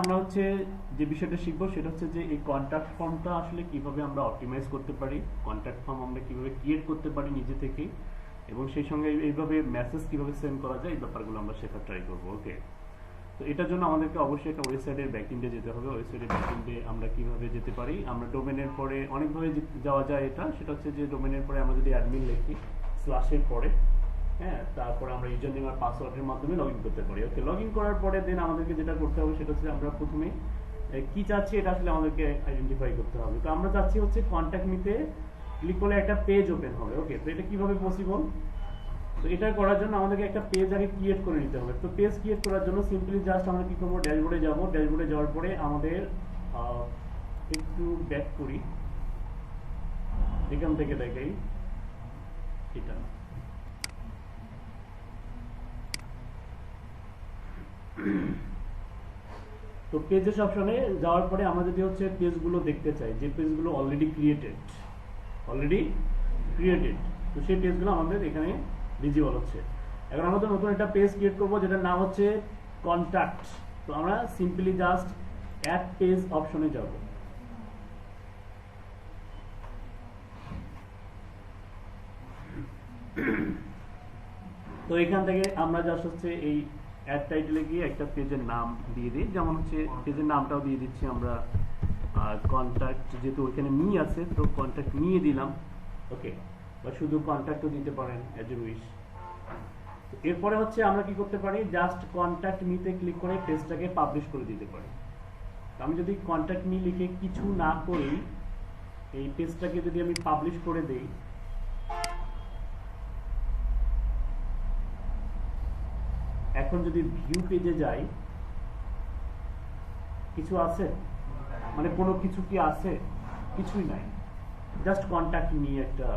আমরা হচ্ছে যে বিষয়টা শিখবো সেটা হচ্ছে যে এই কন্ট্যাক্ট ফর্মটা আসলে কিভাবে আমরা অপটিমাইজ করতে পারি, কন্ট্যাক্ট ফর্ম আমরা কিভাবে ক্রিয়েট করতে পারি নিজে থেকেই, এবং সেই সঙ্গে এইভাবে মেসেজ কিভাবে সেন্ড করা যায় এই ব্যাপারগুলো আমরা শেখার ট্রাই করবো। ওকে, তো এটার জন্য আমাদেরকে অবশ্যই একটা ওয়েবসাইটের ব্যাকএন্ডে যেতে হবে। ওয়েবসাইটের ব্যাকএন্ডে আমরা কিভাবে যেতে পারি, আমরা ডোমেনের পরে অনেকভাবে যাওয়া যায়। সেটা হচ্ছে যে ডোমেনের পরে আমরা যদি অ্যাডমিন লিখি স্ল্যাশের পরে, হ্যাঁ, তারপরে আমরা ইউজার নেম আর পাসওয়ার্ডের মাধ্যমে লগ ইন করতে পারি। ওকে, লগ ইন করার পরে দেন আমাদেরকে যেটা করতে হবে সেটা হচ্ছে আমরা প্রথমে কি চাচ্ছি এটা আসলে আমাদেরকে আইডেন্টিফাই করতে হবে। তো আমরা চাচ্ছি হচ্ছে কন্ট্যাক্ট মিতে ক্লিক করলে একটা পেজ ওপেন হবে। ওকে, তো এটা কিভাবে পসিবল? তো এটা করার জন্য আমাদেরকে একটা পেজ আগে ক্রিয়েট করে নিতে হবে। তো পেজ ক্রিয়েট করার জন্য সিম্পলি জাস্ট আমরা কি করবো, ড্যাশবোর্ডে যাব। ড্যাশবোর্ডে যাওয়ার পরে আমাদের একটু ব্যাক করি, এখান থেকে দেখাই এটা। তো পেজেস অপশনে যাওয়ার পরে আমরা যদি হচ্ছে পেজগুলো দেখতে চাই, যে পেজগুলো অলরেডি ক্রিয়েটেড, তো সেই পেজগুলো আমাদের এখানে ভিজিবল হচ্ছে। এখন আমরা তো নতুন একটা পেজ ক্রিয়েট করবো যেটার নাম হচ্ছে কন্ট্যাক্ট। তো আমরা সিম্পলি জাস্ট অ্যাড পেজ অপশনে যাব। তো এখান থেকে আমরা জাস্ট হচ্ছে এই অ্যাড টাইটেলে গিয়ে একটা পেজের নাম দিয়ে দিই, যেমন হচ্ছে পেজের নামটাও দিয়ে দিচ্ছি আমরা কন্ট্যাক্ট, যেহেতু ওইখানে মি আছে তো কন্ট্যাক্ট নিয়ে দিলাম। ওকে, বা শুধু কন্ট্যাক্টও দিতে পারেন অ্যাজ এ উইশ। এরপরে হচ্ছে আমরা কি করতে পারি, জাস্ট কন্ট্যাক্ট মিতে ক্লিক করে পেজটাকে পাবলিশ করে দিতে পারি। আমি যদি কন্ট্যাক্ট মি লিখে কিছু না করি এই পেজটাকে যদি আমি পাবলিশ করে দেই, এখন যদি ভিউ পেজে যাই কিছু আছে, মানে কোনো কিছু কি আছে? কিছুই নাই, জাস্ট কন্ট্যাক্ট নিয়ে একটা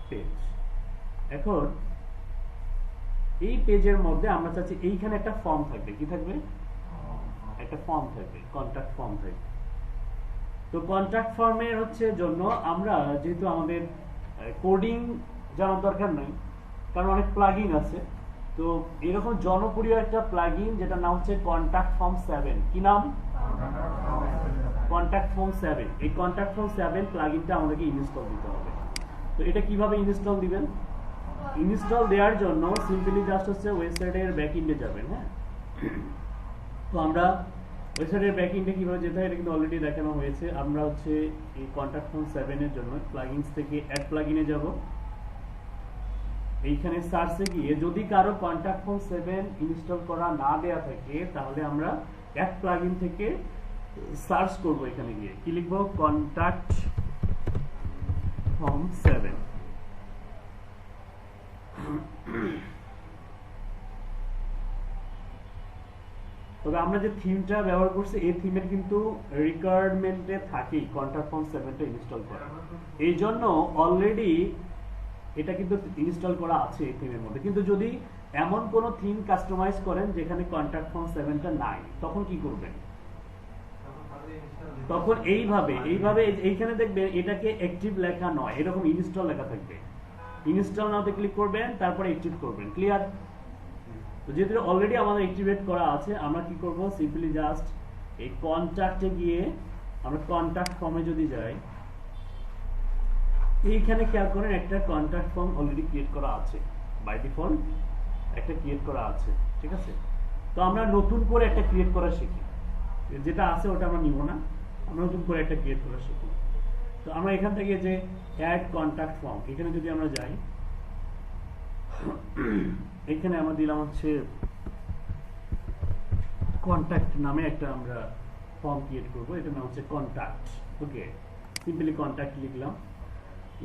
পেজ। এখন এই পেজের মধ্যে আমরা চাচ্ছি এইখানে একটা ফর্ম থাকবে। কি থাকবে? একটা ফর্ম থাকবে, কন্ট্যাক্ট ফর্ম থাকবে। তো কন্ট্যাক্ট ফর্মের হচ্ছে জন্য আমরা যেহেতু আমাদের কোডিং জানার দরকার নাই, কারণ অনেক প্লাগইন আছে। তো এরকম জনপ্রিয় একটা প্লাগইন যেটার নাম হচ্ছে কন্ট্যাক্ট ফর্ম 7। কি নাম? Contact form 7। এই কন্ট্যাক্ট ফর্ম 7 প্লাগইনটা আমাদেরকে ইনস্টল দিতে হবে। তো এটা কিভাবে ইনস্টল দিবেন? ইনস্টল দেওয়ার জন্য সিম্পলি জাস্ট হচ্ছে ওয়েবসাইটের ব্যাকএন্ডে যাবেন। হ্যাঁ, তো আমরা ওয়েবসাইটের ব্যাকএন্ডে কিভাবে যেতে হয় এটা কিন্তু অলরেডি দেখানো হয়েছে। আমরা হচ্ছে এই কন্ট্যাক্ট ফর্ম 7 এর জন্য প্লাগইনস থেকে অ্যাড প্লাগইনে যাব। এইখানে সার্চে গিয়ে যদি কারো কন্ট্যাক্ট ফর্ম 7 ইনস্টল করা না দেয়া থাকে তাহলে আমরা অ্যাড প্লাগইন থেকে সার্চ করব। এখানে গিয়ে কি লিখব? Contact form 7। তবে আমরা যে থিমটা ব্যবহার করছি এই থিমের কিন্তু রিকোয়ারমেন্টে থাকেই কন্ট্যাক্ট ফর্ম 7টা ইনস্টল করা। এই জন্য অলরেডি এটা কিন্তু ইনস্টল করা আছে এই থিমের মধ্যে। কিন্তু যদি এমন কোন থিম কাস্টমাইজ করেন যেখানে কন্ট্যাক্ট ফর্ম 7টা নাই, তখন কি করবেন? তখন এইভাবে এইখানে দেখবেন এটাকে অ্যাক্টিভ লেখা নয়, এরকম ইনস্টল লেখা থাকবে। ইনস্টল নাওতে ক্লিক করবেন, তারপরে অ্যাক্টিভ করবেন। ক্লিয়ার? তো যেহেতু অলরেডি আমাদের অ্যাক্টিভেট করা আছে, আমরা কি করব, সিম্পলি জাস্ট এই কন্ট্যাক্টে গিয়ে আমরা কন্ট্যাক্ট ফর্মে যদি যাই, এইখানে খেয়াল করেন একটা কন্ট্যাক্ট ফর্ম অলরেডি ক্রিয়েট করা আছে, বাই ডিফল্ট একটা ক্রিয়েট করা আছে। ঠিক আছে, তো আমরা নতুন করে একটা ক্রিয়েট করা শিখি। যেটা আছে ওটা আমরা নিব না, আমরা নতুন করে একটা ক্রিয়েট করা শিখি। তো আমরা এখান থেকে যে অ্যাড কন্ট্যাক্ট ফর্ম, এখানে যদি আমরা যাই, এখানে আমরা দিলাম হচ্ছে কন্ট্যাক্ট নামে একটা আমরা ফর্ম ক্রিয়েট করব। এটার নাম হচ্ছে কন্ট্যাক্ট। ওকে, সিম্পলি কন্ট্যাক্ট লিখলাম।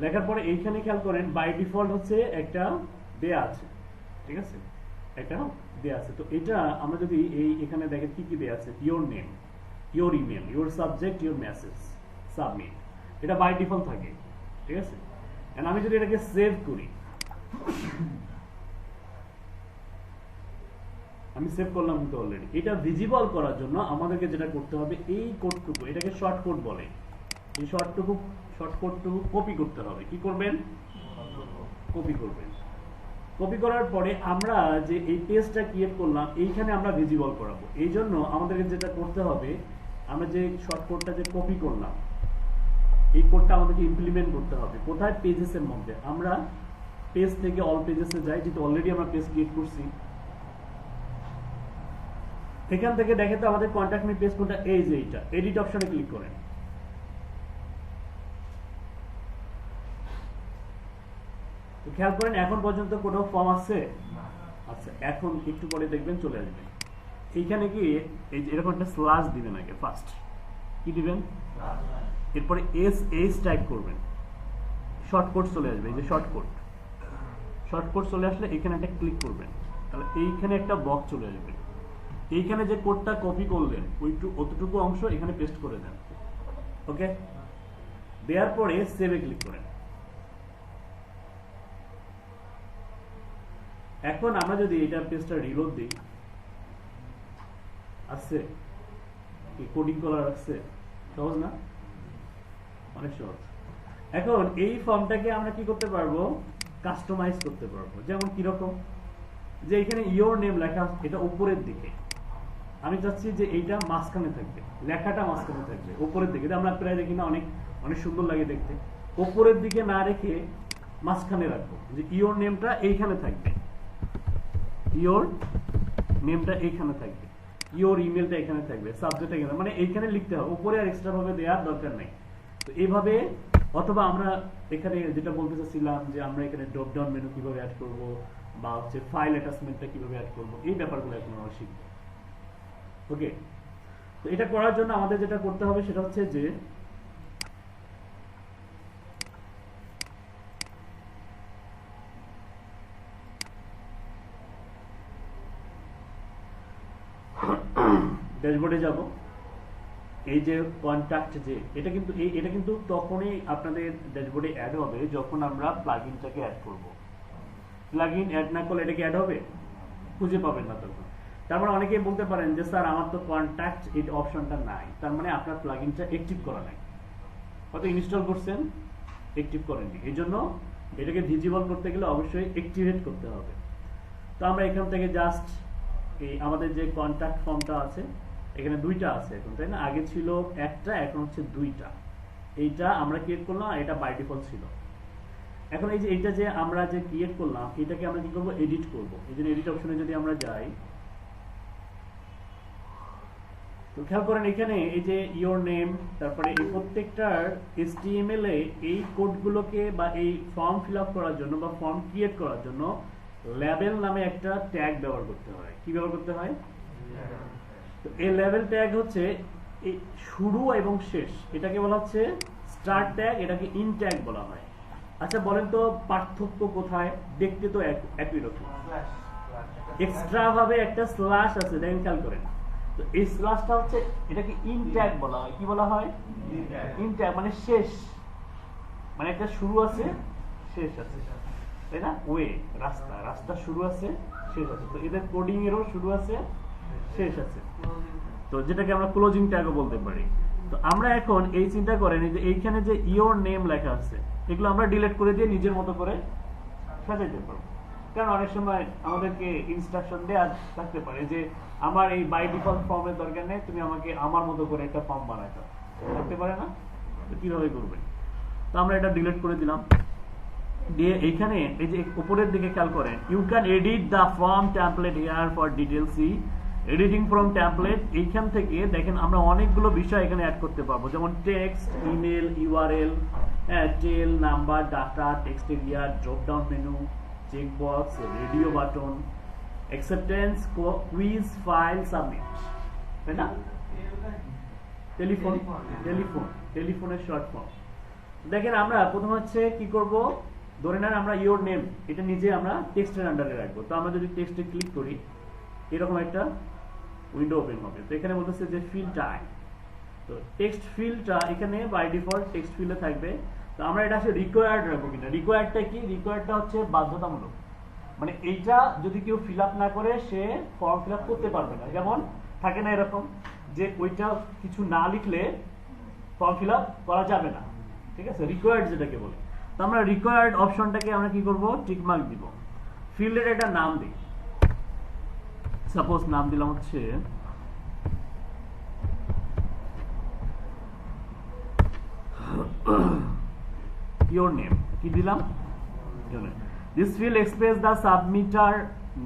লেখার পরে এইখানে খেয়াল করেন বাই ডিফল্ট হচ্ছে একটা দেয়া আছে। ঠিক আছে, একটা দেয়া আছে। তো এটা আমরা যদি এখানে দেখেন কি কি দেয়া আছে, your name, your email, your subject, your message, submit, এটা বাই ডিফল্ট থাকে। ঠিক আছে, এন্ড আমি যদি এটাকে সেভ করি, আমি সেভ করলাম কিন্তু অলরেডি। এটা ভিজিবল করার জন্য আমাদেরকে যেটা করতে হবে, এই কোডটুকু, এটাকে শর্ট কোড বলে, এই শর্ট কোডটুকু কপি করতে হবে। কি করবেন? কপি করবেন। কপি করার পরে আমরা যে এই পেজটা ক্রিয়েট করলাম এইখানে আমরা ভিজিবল করাবো। এই জন্য আমাদেরকে যেটা করতে হবে, আমরা যে শর্ট কোডটা যে কপি করলাম এই কোডটা আমাদেরকে ইমপ্লিমেন্ট করতে হবে কোথায়? পেজেসের মধ্যে। আমরা পেজ থেকে অল পেজেসে যাই, যেহেতু অলরেডি আমরা পেজ ক্রিয়েট করছি। এখান থেকে দেখে তো আমাদের কন্টাক্ট মি পেজ কোডটা এই যে এইটা, এডিট অপশনে ক্লিক করেন। খেয়াল করেন এখন পর্যন্ত কোনো ফর্ম আছে? আচ্ছা, এখন একটু পরে দেখবেন চলে আসবে। এইখানে কি এই যে এরকম একটা স্ল্যাশ দিবেন আগে, ফার্স্ট কি দিবেন, এরপরে এস টাইপ করবেন, শর্টকাট চলে আসবে। এই যে শর্টকাট চলে আসলে এখানে একটা ক্লিক করবেন, তাহলে এইখানে একটা বক্স চলে আসবে। এইখানে যে কোডটা কপি করলেন অতটুকু অংশ এখানে পেস্ট করে দেন। ওকে, দেওয়ার পরে সেভে ক্লিক করেন। এখন আমরা যদি এটা পেজটা রিলোড দিই, আসছে কি কোডিং করার আসছে? সহজ না? অনেক সহজ। এখন এই ফর্মটাকে আমরা কি করতে পারবো? কাস্টমাইজ করতে পারবো। যেমন কিরকম, যে এখানে ইয়োর নেম লেখা, এটা উপরের দিকে, আমি চাচ্ছি যে এইটা মাঝখানে থাকবে, লেখাটা মাঝখানে থাকবে উপরের দিকে। এটা আমরা প্রায় দেখি না, অনেক অনেক সুন্দর লাগে দেখতে। উপরের দিকে না রেখে মাঝখানে রাখবো, যে ইয়োর নেমটা এইখানে থাকবে, ইয়োর নেমটা এইখানে থাকবে, ইয়োর ইমেলটা এখানে থাকবে, সাবজেক্ট এখানে, মানে এইখানে লিখতে হবে, উপরে আর এক্সট্রা ভাবে দেওয়ার দরকার নাই। তো এইভাবে, অথবা আমরা এখানে যেটা বলতে চাচ্ছিলাম যে আমরা এখানে ড্রপ ডাউন মেনু কিভাবে অ্যাড করব, বা হচ্ছে ফাইল অ্যাটাচমেন্টটা কিভাবে অ্যাড করব, এই ব্যাপারগুলো এখন আমরা শিখব। ওকে, তো এটা করার জন্য আমাদের যেটা করতে হবে সেটা হচ্ছে যে ড্যাশবোর্ডে যাব। এই যে কন্টাক্ট, যে এটা কিন্তু তখনই আপনাদের ড্যাশবোর্ডে অ্যাড হবে যখন আমরা প্লাগইনটাকে অ্যাড করব। প্লাগইন অ্যাড না করলে এটা কি অ্যাড হবে? খুঁজে পাবেন না তখন। তার মানে অনেকেই বলতে পারেন যে স্যার আমার তো কন্টাক্ট এই অপশনটা নাই, তার মানে আপনার প্লাগইনটা অ্যাক্টিভ করা নাই, হয়তো ইনস্টল করছেন অ্যাক্টিভ করেননি। এই জন্য এটাকে ভিজিবল করতে গেলে অবশ্যই অ্যাক্টিভেট করতে হবে। তো আমরা এখান থেকে জাস্ট এই আমাদের যে কন্টাক্ট ফর্মটা আছে, এখানে দুইটা আছে এখন, তাই না? আগে ছিল একটা, এখন হচ্ছে দুইটা। এইটা আমরা ক্রিয়েট করলাম, এটা বাই ডিফল্ট ছিল। এখন এই যে এইটা যে আমরা যে ক্রিয়েট করলাম, এটাকে আমরা কি করব? এডিট করব। এই জন্য এডিট অপশনে যদি আমরা যাই, তো খেয়াল করেন এখানে এই যে ইয়োর নেম, তারপরে এই প্রত্যেকটার HTML এ এই কোডগুলোকে বা এই ফর্ম ফিল আপ করার জন্য বা ফর্ম ক্রিয়েট করার জন্য লেবেল নামে একটা ট্যাগ ব্যবহার করতে হয়। কি ব্যবহার করতে হয়? তো এই লেবেল ট্যাগ হচ্ছে এই শুরু এবং শেষ, এটাকে বলা হচ্ছে স্টার্ট ট্যাগ, এটাকে ইন ট্যাগ বলা হয়। আচ্ছা বলেন তো পার্থক্য কোথায়? দেখতে তো একই রকম, এক্সট্রা ভাবে একটা স্ল্যাশ আছে, দেখেন খেয়াল করেন। তো এই স্ল্যাশটা হচ্ছে, এটাকে ইন ট্যাগ বলা হয়। কি বলা হয়? ইন ট্যাগ, মানে শেষ, মানে একটা শুরু আছে শেষ আছে, তাই না? ওয়ে, রাস্তা শুরু আছে শেষ আছে। তো এদের কোডিং এরও শুরু আছে শেষ আছে, তো যেটাকে আমরা ক্লোজিং ট্যাগও বলতে পারি। তো আমরা এখন এই চিন্তা করেন যে এইখানে যে ইয়োর নেম লেখা আছে, এগুলো আমরা ডিলিট করে দিয়ে নিজের মতো করে সাজাইতে পারবো। কারণ অনেক সময় আমাদেরকে ইনস্ট্রাকশন দেওয়া থাকতে পারে যে আমার এই বাই ডিফল্ট ফর্মের দরকার নেই, তুমি আমাকে আমার মতো করে একটা ফর্ম বানাইতে থাকতে পারে না? তো কিভাবে করবেন? তো আমরা এটা ডিলিট করে দিলাম, দিয়ে এইখানে এই যে উপরের দিকে খেয়াল করেন, you can edit the form template here for details, see editing from template. এইখান থেকে দেখেন আমরা অনেকগুলো বিষয় এখানে অ্যাড করতে পারবো, যেমন text, email, URL, tel, number, data, text area, drop down menu, checkbox, radio button, acceptance, quiz, file, submit, তাই না? টেলিফোনের শর্ট ফর্ম। দেখেন আমরা প্রথম হচ্ছে কি করব, ধরে নেন আমরা ইয়োর নেম এটা নিজে আমরা টেক্সটের আন্ডারে রাখবো। তো আমরা যদি টেক্সটে ক্লিক করি, এরকম একটা উইন্ডো ওপেন হবে। তো এখানে বলতেছে যে ফিল টাইম, তো টেক্সট ফিলটা এখানে বাই ডিফল্ট টেক্সট ফিল্ডে থাকবে। তো আমরা এটা আসলে রিকোয়ার্ড রাখবো কিনা, রিকোয়ার্ডটা কি? রিকোয়ার্ডটা হচ্ছে বাধ্যতামূলক, মানে এইটা যদি কেউ ফিল আপ না করে সে ফর্ম ফিল আপ করতে পারবে না। যেমন থাকে না এরকম যে ওইটা কিছু না লিখলে ফর্ম ফিল আপ করা যাবে না, ঠিক আছে? রিকোয়ার্ড যেটাকে বলে। তো আমরা রিকোয়ার্ড অপশনটাকে আমরা কি করব? টিক মার্ক দিব। ফিল্ডের একটা নাম দিই, সাপোজ নাম দিলাম হচ্ছে your name, কি দিলাম? your name. This field express the submitter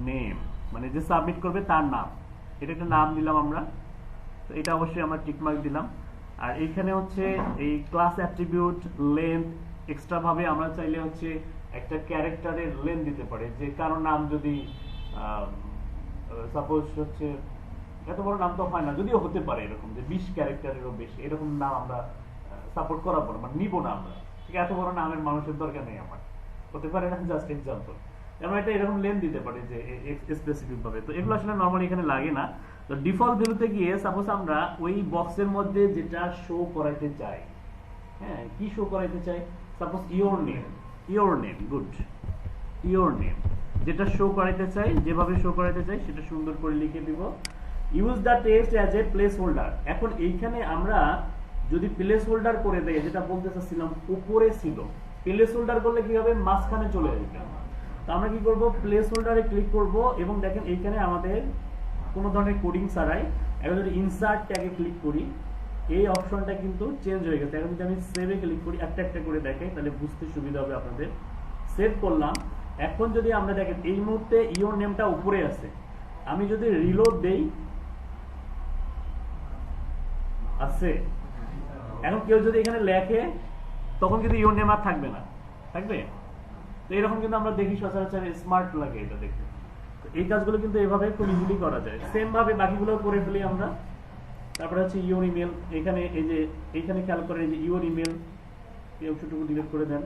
name, মানে যে সাবমিট করবে তার নাম, এটা একটা নাম দিলাম আমরা, তো এটা অবশ্যই আমরা টিক মার্ক দিলাম। আর এইখানে হচ্ছে এই ক্লাস অ্যাট্রিবিউট লেন্থ এক্সট্রা ভাবে আমরা চাইলে হচ্ছে একটা ক্যারেক্টারের লেন্থ দিতে পারি, যে কারো নাম যদি সাপোজ হচ্ছে এত বড় নাম তো হয় না, যদিও হতে পারে এরকম যে 20 ক্যারেক্টারেরও বেশি, এরকম নাম আমরা সাপোর্ট করাবো না, মানে নিব না আমরা, ঠিক এত বড় নামের মানুষের দরকার নেই আমার, হতে পারে না, জাস্ট এক্সাম্পল। আমরা এটা এরকম লেন্থ দিতে পারি যে স্পেসিফিক ভাবে, তো এগুলো আসলে নরমালি এখানে লাগে না। তো ডিফল্ট ভ্যালুতে গিয়ে সাপোজ আমরা ওই বক্সের মধ্যে যেটা শো করাইতে চাই, হ্যাঁ কি শো করাইতে চাই, suppose your name good, your name যেটা শো করাইতে চাই, যেভাবে শো করাইতে চাই সেটা সুন্দর করে লিখে দিব। Use the text as a place holder. এখন এইখানে আমরা যদি প্লেস হোল্ডার করে দেয়, যেটা বলতে চাচ্ছিলাম উপরে ছিল, প্লেস হোল্ডার করলে কি হবে, মাঝখানে চলে আসবে। তো আমরা কি করব, প্লেস হোল্ডারে ক্লিক করব এবং দেখেন এইখানে আমাদের কোনো ধরনের কোডিং ছাড়াই এখন যদি ইনসার্ট ট্যাগে ক্লিক করি, এই অপশনটা কিন্তু চেঞ্জ হয়ে গেছে। এখন যদি আমি সেভে ক্লিক করি, একটা একটা করে দেখাই তাহলে বুঝতে সুবিধা হবে আপনাদের। সেভ করলাম। এখন যদি আমরা দেখেন এই মুহূর্তে ইওর নেমটা উপরে আছে, আমি যদি রিলোড দেই আছে, এখন কেউ যদি এখানে লেখে তখন কিন্তু ইওর নেম আর থাকবে না, থাকবে। তো এরকম কিন্তু আমরা দেখি সচরাচর, স্মার্ট লাগে এটা দেখতে। এই কাজগুলো কিন্তু এভাবে খুব ইজিলি করা যায়। সেম ভাবে বাকিগুলো করে ফেলি আমরা। তারপরে হচ্ছে ইওর ইমেল, এখানে এই যে এইখানে খেয়াল করেন এই যে ইওর ইমেল, এই অংশটুকু ডিলিট করে দেন,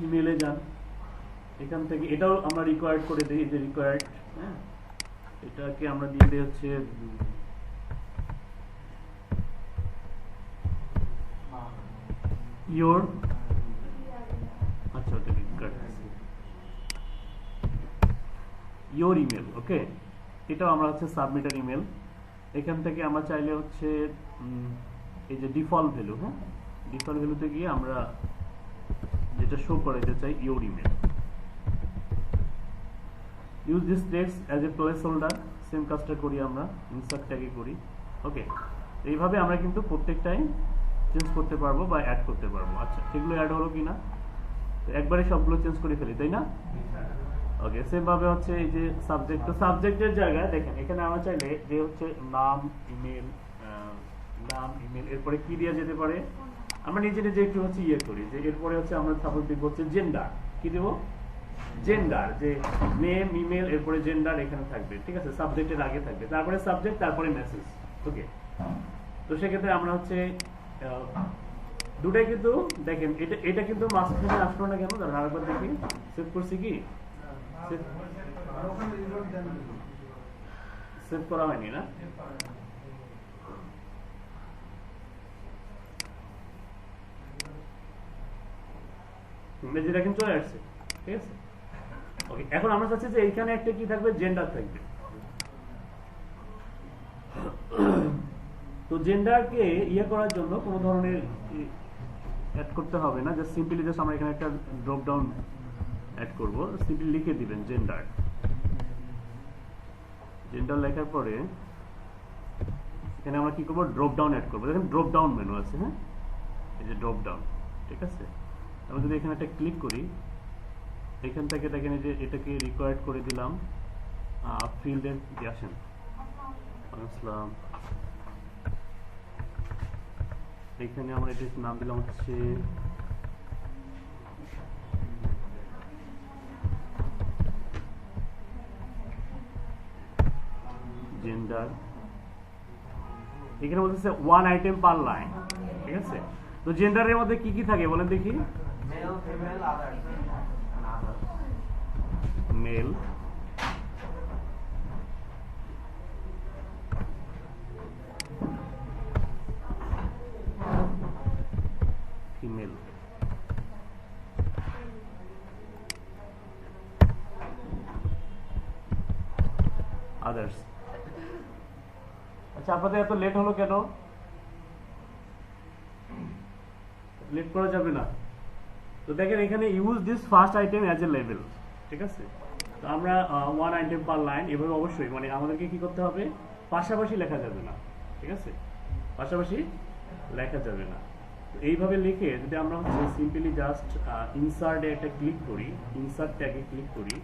ইমেলে যান, এখান থেকে এটাও আমরা রিকোয়ার্ড করে দিই, যে রিকোয়ার্ড, হ্যাঁ এটাকে আমরা দিয়ে দিই হচ্ছে ইওর, আচ্ছা ওটা রিকোয়ার্ড ইওর ইমেল, ওকে। এটাও আমরা হচ্ছে সাবমিটার ইমেল। এখান থেকে আমরা চাইলে হচ্ছে এই যে ডিফল্ট ভ্যালু, হ্যাঁ ডিফল্ট ভ্যালুতে গিয়ে আমরা যেটা শো করাইতে চাই your email. Use this text as a place holder, same কাজটা করি আমরা, ইনসার্ট ট্যাগে করি, ওকে। এইভাবে আমরা কিন্তু প্রত্যেকটাই চেঞ্জ করতে পারবো বা অ্যাড করতে পারবো। আচ্ছা এগুলো অ্যাড হলো কিনা, তো একবারে সবগুলো চেঞ্জ করে ফেলি, তাই না? ওকে, সেম ভাবে হচ্ছে এই যে সাবজেক্ট, তো সাবজেক্টের জায়গায় দেখেন এখানে আমরা চাইলে যে হচ্ছে নাম ইমেল, এরপরে কি দেওয়া যেতে পারে, আমরা নিজে নিজে একটু হচ্ছে ইয়ে করি, যে এরপরে হচ্ছে আমরা সাপোজ দিব হচ্ছে জেন্ডার, কি দেবো জেন্ডার, যে নেম ইমেল এরপরে জেন্ডার এখানে থাকবে, ঠিক আছে, সাবজেক্টের আগে থাকবে, তারপরে সাবজেক্ট তারপরে মেসেজ, ওকে। তো সেক্ষেত্রে আমরা হচ্ছে দুটাই কিন্তু দেখেন এটা কিন্তু মাঝখানে আসলো না কেন, কারণ আরেকবার দেখি সেভ করছি কি, সেভ করা হয়নি না, যেটা কিন্তু চলে আসছে, ঠিক আছে। ওকে, এখন আমরা চাচ্ছি যে এইখানে একটা কি থাকবে, জেন্ডার থাকবে। তো জেন্ডারকে ইয়ে করার জন্য কোনো ধরনের অ্যাড করতে হবে না, জাস্ট সিম্পলি জাস্ট আমরা এখানে একটা ড্রপ ডাউন অ্যাড করব, সিম্পলি লিখে দিবেন জেন্ডার। জেন্ডার লেখার পরে এখানে আমরা কি করব, ড্রপ ডাউন অ্যাড করব। দেখেন ড্রপ ডাউন মেনু আছে, হ্যাঁ এই যে ড্রপ ডাউন, ঠিক আছে। আমরা যদি এখানে একটা ক্লিক করি, এখান থেকে দেখেন এই যে এটাকে রিকোয়ার্ড করে দিলাম, ফিল্ডের দিয়ে আসেন, আসসালাম, এখানে আমরা এটার নাম দিলাম হচ্ছে জেন্ডার। এখানে বলতেছে ওয়ান আইটেম পার লাইন, ঠিক আছে। তো জেন্ডারের মধ্যে কি কি থাকে বলেন দেখি, মেল, ফিমেল, আদার্স। আচ্ছা আপনাদের এত লেট হলো কেন, লেট করা যাবে না, তো দেখেন এখানে use this first item as a level, ঠিক আছে। তো আমরা ওয়ান আইটেম পার লাইন এভাবে অবশ্যই মানে আমাদেরকে কি করতে হবে, পাশাপাশি লেখা যাবে না, ঠিক আছে, পাশাপাশি লেখা যাবে না। তো এইভাবে লিখে যদি আমরা হচ্ছে সিম্পলি জাস্ট ইনসার্টে একটা ক্লিক করি, ইনসার্ট ট্যাগে ক্লিক করি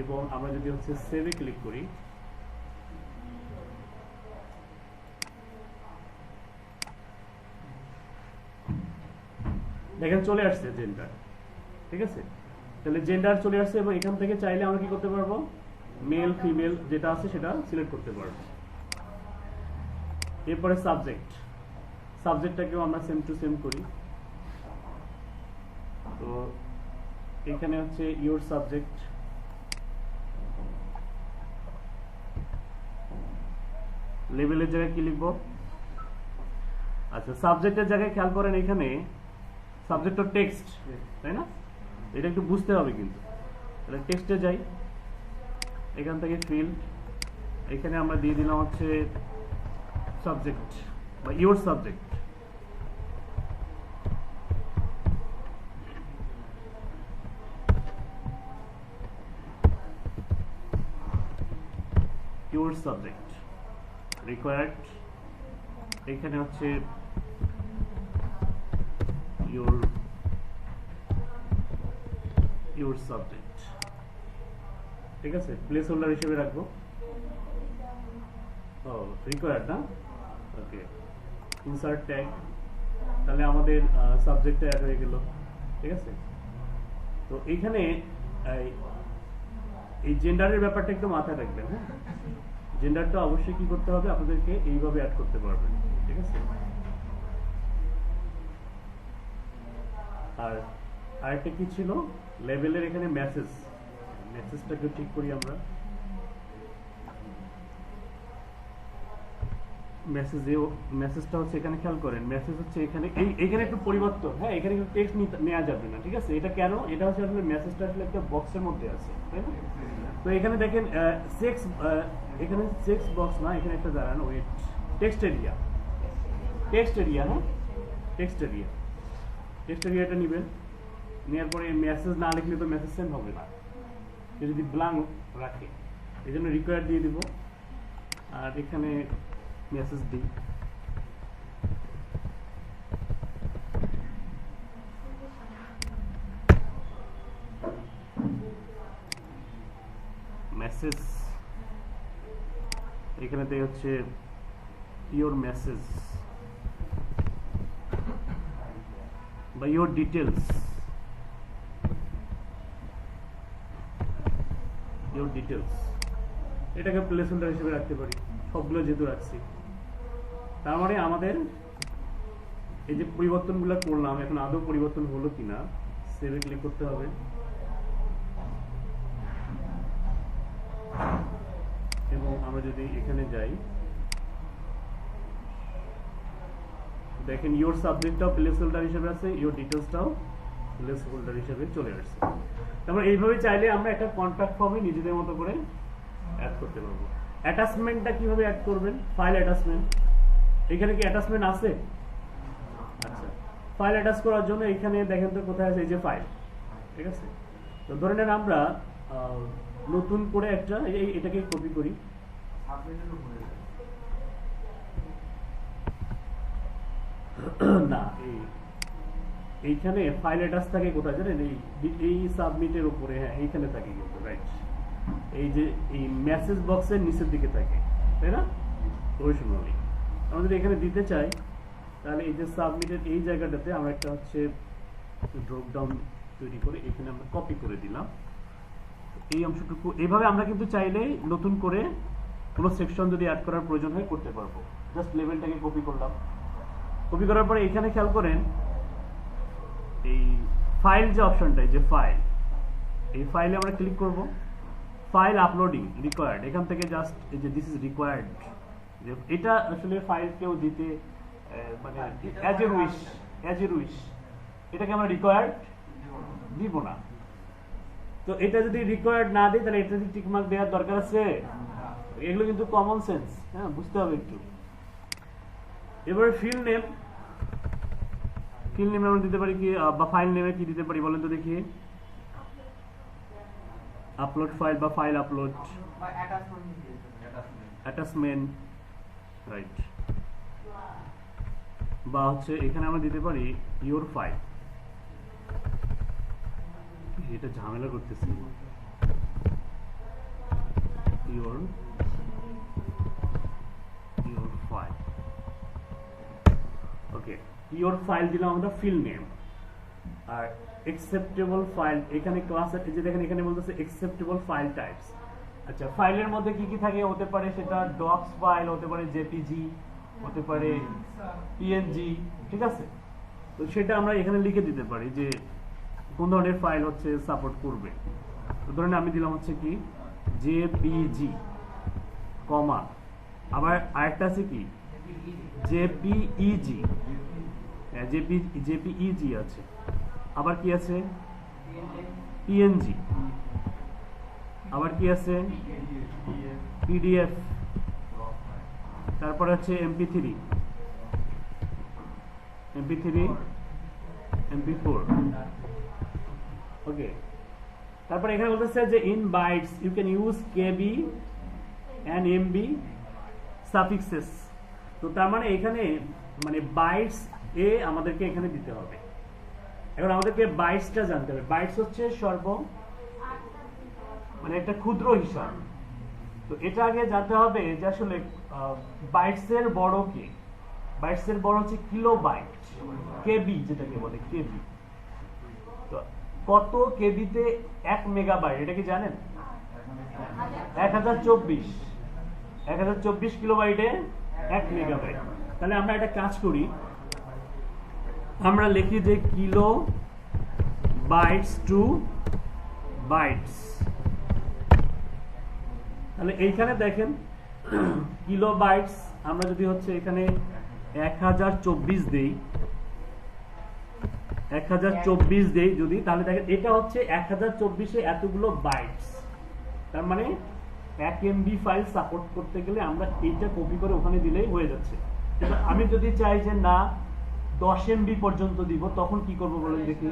এবং আমরা যদি হচ্ছে সেভে ক্লিক করি, দেখেন চলে আসছে জেন্ডার, ঠিক আছে। তাহলে জেন্ডার চলে আসছে এবং এখান থেকে চাইলে আমরা কি করতে পারবো, মেল ফিমেল যেটা আছে সেটা সিলেক্ট করতে পারবো। এরপরে সাবজেক্ট, সাবজেক্টটাকেও আমরা সেম টু সেম করি। তো এখানে হচ্ছে ইওর সাবজেক্ট, লেভেলের জায়গায় কি লিখবো, আচ্ছা সাবজেক্টের জায়গায় খেয়াল করেন এখানে সাবজেক্ট ও টেক্সট, তাই না, এটা একটু বুঝতে হবে কিন্তু। তাহলে টেক্সটে যাই, এখান থেকে ফিল্ড, এখানে আমরা দিয়ে দিলাম হচ্ছে সাবজেক্ট বা your subject, your subject required, এখানে হচ্ছে ইওর সাবজেক্ট, ঠিক আছে, প্লেস হোল্ডার হিসেবে রাখবো। ও রিকোয়ার্ড না, ওকে, ইনসার্ট ট্যাগ, তাহলে আমাদের সাবজেক্টটা অ্যাড হয়ে গেল, ঠিক আছে। তো এইখানে এই জেন্ডারের ব্যাপারটা একটু মাথায় রাখবেন, হ্যাঁ, জেন্ডারটা অবশ্যই কি করতে হবে, আপনাদেরকে এইভাবে অ্যাড করতে পারবেন, ঠিক আছে। আর আরেকটা কি ছিল, লেভেলের এখানে মেসেজ, মেসেজটাকে ঠিক করি আমরা, মেসেজটা হচ্ছে এখানে খেয়াল করেন, মেসেজ হচ্ছে এখানে এখানে একটু পরিবর্তন, হ্যাঁ, এখানে কিন্তু টেক্সট নেওয়া যাবে না, ঠিক আছে। এটা কেন, এটা হচ্ছে আসলে মেসেজটা আসলে একটা বক্সের মধ্যে আছে, তাই না। তো এখানে দেখেন সেক্স, এখানে সেক্স বক্স না, এখানে একটা দাঁড়ান wait, text area, text area, হ্যাঁ, টেক্সট এরিয়া, টেক্সট এরিয়াটা নেবেন, নেওয়ার পরে মেসেজ না লিখলে তো মেসেজ সেন্ড হবে না, যদি ব্ল্যাঙ্ক রাখে, এই জন্য রিকোয়ার দিয়ে দিব, আর এখানে মেসেজ দিই, মেসেজ, এখানেতে হচ্ছে ইওর মেসেজ বা ইওর ডিটেলস, ইওর ডিটেলস, এটাকে প্লেস হোল্ডার হিসেবে রাখতে পারি, সবগুলো যেহেতু রাখছি। তার মানে আমাদের এই যে পরিবর্তনগুলো করলাম, এখন আদৌ পরিবর্তন হলো কিনা, সেভে ক্লিক করতে হবে, এবং আমরা যদি এখানে যাই, দেখেন ইওর সাবজেক্টটাও প্লেস হোল্ডার হিসেবে আছে, ইওর ডিটেলসটাও প্লেস হোল্ডার হিসেবে চলে আসছে। তারপর এইভাবে চাইলে আমরা একটা কন্ট্যাক্ট ফর্মে নিজেদের মতো করে অ্যাড করতে পারবো। অ্যাটাচমেন্টটা কিভাবে অ্যাড করবেন, ফাইল অ্যাটাচমেন্ট, এখানে কি অ্যাটাচমেন্ট আছে, আচ্ছা, ফাইল অ্যাটাচ করার জন্য এখানে দেখেন তো কোথায় আছে, এই যে ফাইল, ঠিক আছে। তো ধরে নেন আমরা নতুন করে একটা, এটাকে কপি করি, না এইখানে ফাইল অ্যাটাচ থাকে কোথায় জানেন, এই সাবমিটের উপরে, হ্যাঁ এইখানে থাকে কিন্তু, রাইট, এই যে এই মেসেজ বক্সের নিচের দিকে থাকে, তাই না, অরিজিনালি। আমরা যদি এখানে দিতে চাই তাহলে এই যে সাবমিটের এই জায়গাটাতে আমরা একটা হচ্ছে ড্রপ ডাউন তৈরি করে এখানে আমরা কপি করে দিলাম এই অংশটুকু। এইভাবে আমরা কিন্তু চাইলে নতুন করে কোনো সেকশন যদি অ্যাড করার প্রয়োজন হয় করতে পারবো। জাস্ট লেভেলটাকে কপি করলাম, কপি করার পরে এখানে খেয়াল করেন এই ফাইল যে অপশনটা, যে ফাইল, এই ফাইলে আমরা ক্লিক করব, ফাইল আপলোডিং রিকোয়ার্ড, এখান থেকে জাস্ট এই যে দিস ইজ রিকোয়ার্ড, এটা আসলে ফাইল কেউ দিতে মানে অ্যাজ এ উইশ, এটাকে আমরা রিকোয়ার্ড দিব না। তো এটা যদি রিকোয়ার্ড না দিই তাহলে এটা যদি টিক মার্ক দেওয়ার দরকার আছে, এগুলো কিন্তু কমন সেন্স, হ্যাঁ, বুঝতে হবে একটু। এবারে ফিল্ড নেম, ফিল নেমে আমরা দিতে পারি কি বা ফাইল নেমে কি দিতে পারি বলেন তো দেখি? আপলোড ফাইল বা ফাইল আপলোড বা অ্যাটাচমেন্ট, রাইট। বা হচ্ছে এখানে আমরা দিতে পারি ইওর ফাইল। এটা ঝামেলা করতেছি। Your file, okay. Your file দিলাম আমরা ফিল নেম। আর অ্যাকসেপ্টেবল ফাইল, এখানে ক্লাসের যে দেখেন এখানে বলতেছে অ্যাকসেপ্টেবল ফাইল টাইপস। আচ্ছা, ফাইলের মধ্যে কি কি থাকে? হতে পারে সেটা ডক্স ফাইল, হতে পারে জেপিজি, হতে পারে পিএনজি, ঠিক আছে? তো সেটা আমরা এখানে লিখে দিতে পারি যে কোন ধরনের ফাইল হচ্ছে সাপোর্ট করবে। তো ধরেন আমি দিলাম হচ্ছে কি জেপিজি, কমা, আবার আরেকটা আছে কি জেপিইজি, জেপিইজি আছে, আবার কি আছে পিএনজি, আবার কি আছে পিডিএফ, তারপর আছে এমপি3, এমপি4, ওকে। তারপর এখানে বলতেছে যে in bytes you can use KB and MB suffixes. তো তার মানে এখানে মানে বাইটস এ আমাদেরকে এখানে দিতে হবে। এখন আমাদেরকে বাইটসটা জানতে হবে। বাইটস হচ্ছে মানে একটা ক্ষুদ্র হিসাব। তো এটা আগে জানতে হবে যে আসলে বাইটসের বড় কি? বাইটসের বড় হচ্ছে কিলোবাইট, কেবি যেটাকে বলে কেবি। তো কত কেবিতে 1 মেগাবাইট, এটা কি জানেন? 1024 কিলোবাইটে 1 মেগাবাইট। তাহলে আমরা একটা কাজ করি, আমরা লিখি যে কিলো বাইটস টু বাইটস। তাহলে এইখানে দেখেন কিলো বাইটস আমরা যদি হচ্ছে এখানে 1024 দেই, 1024 দেই যদি, তাহলে দেখেন এটা হচ্ছে 1024 এতগুলো বাইটস। তার মানে 1 MB ফাইল সাপোর্ট করতে গেলে আমরা এইটা কপি করে ওখানে দিলেই হয়ে যাচ্ছে। কিন্তু আমি যদি চাই যে না 10 MB পর্যন্ত দিব, তখন কি করব বলেন দেখি?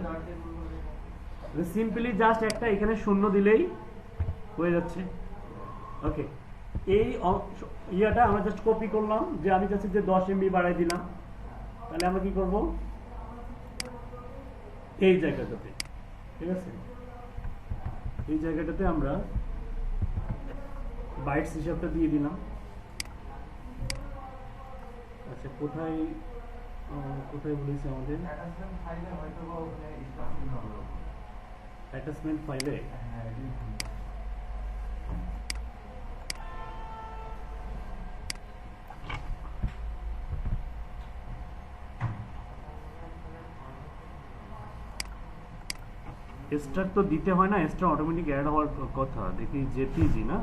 সিম্পলি জাস্ট একটা এখানে শূন্য দিলেই হয়ে যাচ্ছে, ওকে। এই ইয়াটা আমরা জাস্ট কপি করলাম যে আমি চাচ্ছি যে 10 MB বাড়াই দিলাম। তাহলে আমরা কি করব এই জায়গাটাতে, ঠিক আছে? এই জায়গাটাতে আমরা বাইটস হিসাবটা দিয়ে দিলাম। আচ্ছা, কোথায় বলেছে আমাদের অ্যাটাচমেন্ট ফাইলে? স্টার তো দিতে হয় না, স্টার অটোমেটিক অ্যাড হওয়ার কথা। দেখি জেপিজি না,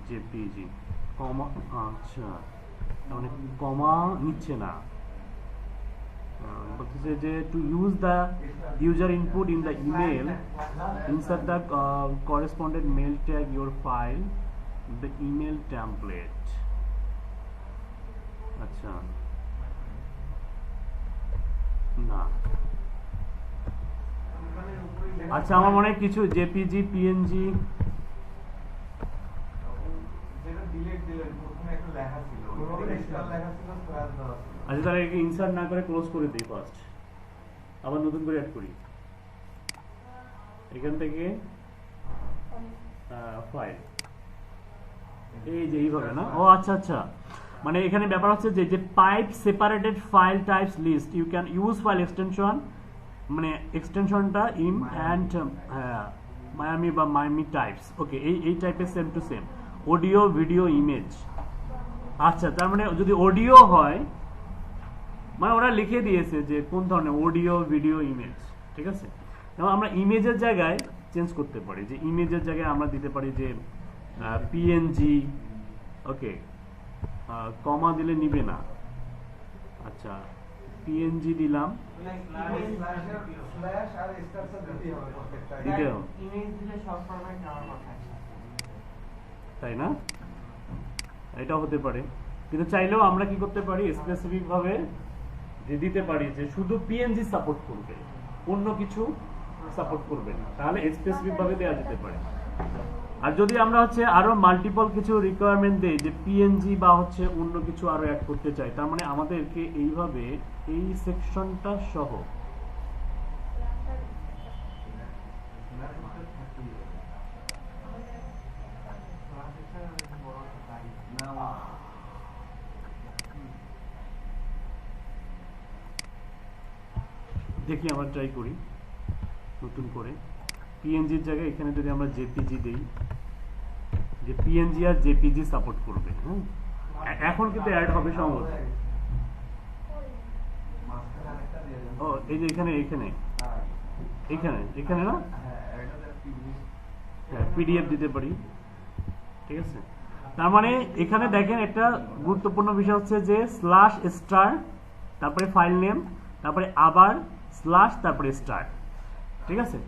জেপিজি কমা, আচ্ছা মানে কমা নিচ্ছে না। বলতেছে যে to use the user input in the email, insert the correspondent mail tag your file the email template। আচ্ছা না, আচ্ছা আমার মনে হয় কিছু জেপিজি পিএনজি আচ্ছা, তাহলে ইনসার্ট না করে ক্লোজ করে দিই ফার্স্ট, আবার নতুন করে অ্যাড করি এখান থেকে ফাইল, এই যে এইভাবে না? ও আচ্ছা আচ্ছা, মানে এখানে ব্যাপার হচ্ছে যে pipe separated file types list you can use file extension, মানে এক্সটেনশনটা ইম অ্যান্ড মায়ামি বা মায়ামি টাইপস, ওকে। এই টাইপের same to same audio video image. আচ্ছা, তার মানে যদি অডিও হয়, মানে ওরা লিখে দিয়েছে যে কোন ধরনের অডিও ভিডিও ইমেজ, ঠিক আছে? এবং আমরা ইমেজের জায়গায় চেঞ্জ করতে পারি, যে ইমেজের জায়গায় আমরা দিতে পারি যে পিএনজি, ওকে। কমা দিলে নিবে না, আচ্ছা পিএনজি দিলাম, দিতে হবে তাই না? এটা হতে পারে। কিন্তু চাইলেও আমরা কি করতে পারি স্পেসিফিক ভাবে যে দিতে পারি যে শুধু পিএনজি সাপোর্ট করবে, অন্য কিছু সাপোর্ট করবে না, তাহলে স্পেসিফিক ভাবে দেওয়া যেতে পারে। আর যদি আমরা হচ্ছে আরো মাল্টিপল কিছু রিকোয়ারমেন্ট দেই যে পিএনজি বা হচ্ছে অন্য কিছু আরো অ্যাড করতে চাই, তার মানে আমাদেরকে এইভাবে এই সেকশনটা সহ দেখি আমরা ট্রাই করি নতুন করে পিএনজির জায়গায় এখানে যদি আমরা জেপিজি দেই, যে পিএনজি আর জেপিজি সাপোর্ট করবে। এখন কিন্তু অ্যাড হবে সম্ভবত। ও এই যে এখানে এখানে এখানে এখানে না, হ্যাঁ পিডিএফ দিতে পারি, ঠিক আছে। তার মানে এখানে দেখেন একটা গুরুত্বপূর্ণ বিষয় হচ্ছে যে স্ল্যাশ স্টার, তারপরে ফাইল নেম, তারপরে আবার স্ল্যাশ, তারপরে স্টার, ঠিক আছে।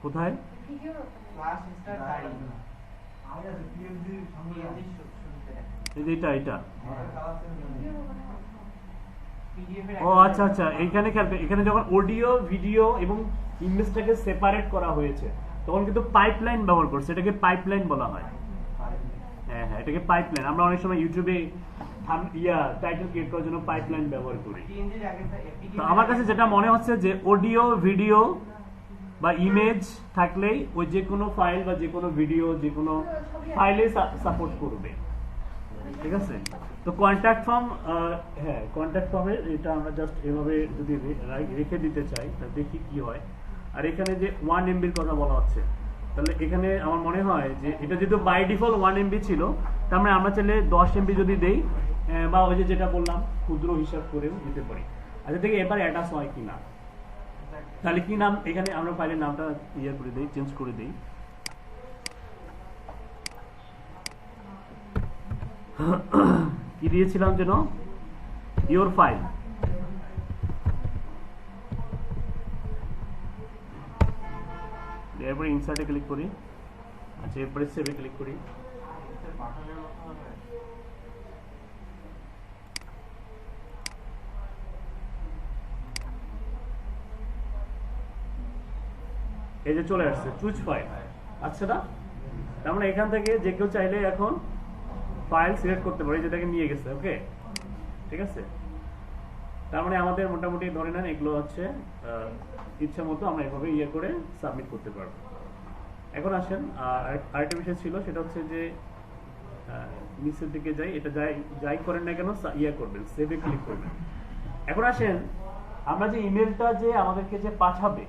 কোথায় এটা এটা ও আচ্ছা আচ্ছা, এখানে যখন অডিও ভিডিও এবং ইমেজটাকে সেপারেট করা হয়েছে তখন কিন্তু পাইপলাইন ব্যবহার করছে, এটাকে পাইপলাইন বলা হয়। হ্যাঁ হ্যাঁ, এটাকে পাইপলাইন, আমরা অনেক সময় ইউটিউবে টাইটেল ক্রিয়েট করার জন্য পাইপলাইন ব্যবহার করি। তো আমার কাছে যেটা মনে হচ্ছে যে অডিও ভিডিও বা ইমেজ থাকলেই ওই যে কোনো ফাইল বা যে কোনো ভিডিও যে কোনো ফাইলে সাপোর্ট করবে, ঠিক আছে। তো কন্ট্যাক্ট ফর্ম, হ্যাঁ কন্ট্যাক্ট ফর্মের এটা আমরা জাস্ট এভাবে যদি রেখে দিতে চাই তাহলে দেখি কি হয়। আর এখানে যে 1 MBর কথা বলা হচ্ছে, তাহলে এখানে আমার মনে হয় যে এটা যেহেতু বাই ডিফল্ট 1 MB ছিল, তার মানে আমরা চাইলে 10 MB যদি দেই বা ওই যে যেটা বললাম ক্ষুদ্র হিসাব করেও দিতে পারি। আচ্ছা দেখি এবার অ্যাটাচ হয় কিনা, তাহলে কি নাম এখানে আমরা ফাইলের নামটা করে দেই, চেঞ্জ করে দেই। কি দিয়েছিলাম যেন, ইওর ফাইল। এরপরে ইনসার্টে ক্লিক করি, আচ্ছা এরপরে সেভে ক্লিক করি। এই যে চলে আসছে চুজ ফাইল, আচ্ছা না। তার মানে এখান থেকে যে কেউ চাইলে এখন ফাইল সিলেক্ট করতে পারে, যেটাকে নিয়ে গেছে, ওকে ঠিক আছে। তার মানে আমাদের মোটামুটি ধরে নেন এগুলো হচ্ছে ইচ্ছা মতো আমরা এভাবে করে সাবমিট করতে পারবো। এখন আসেন আরেকটা বিষয় ছিল, সেটা হচ্ছে যে নিচের দিকে যাই, এটা যাই করেন না কেন করবেন, সেভে ক্লিক করবেন। এখন আসেন আমরা যে ইমেলটা যে আমাদেরকে যে পাঠাবে,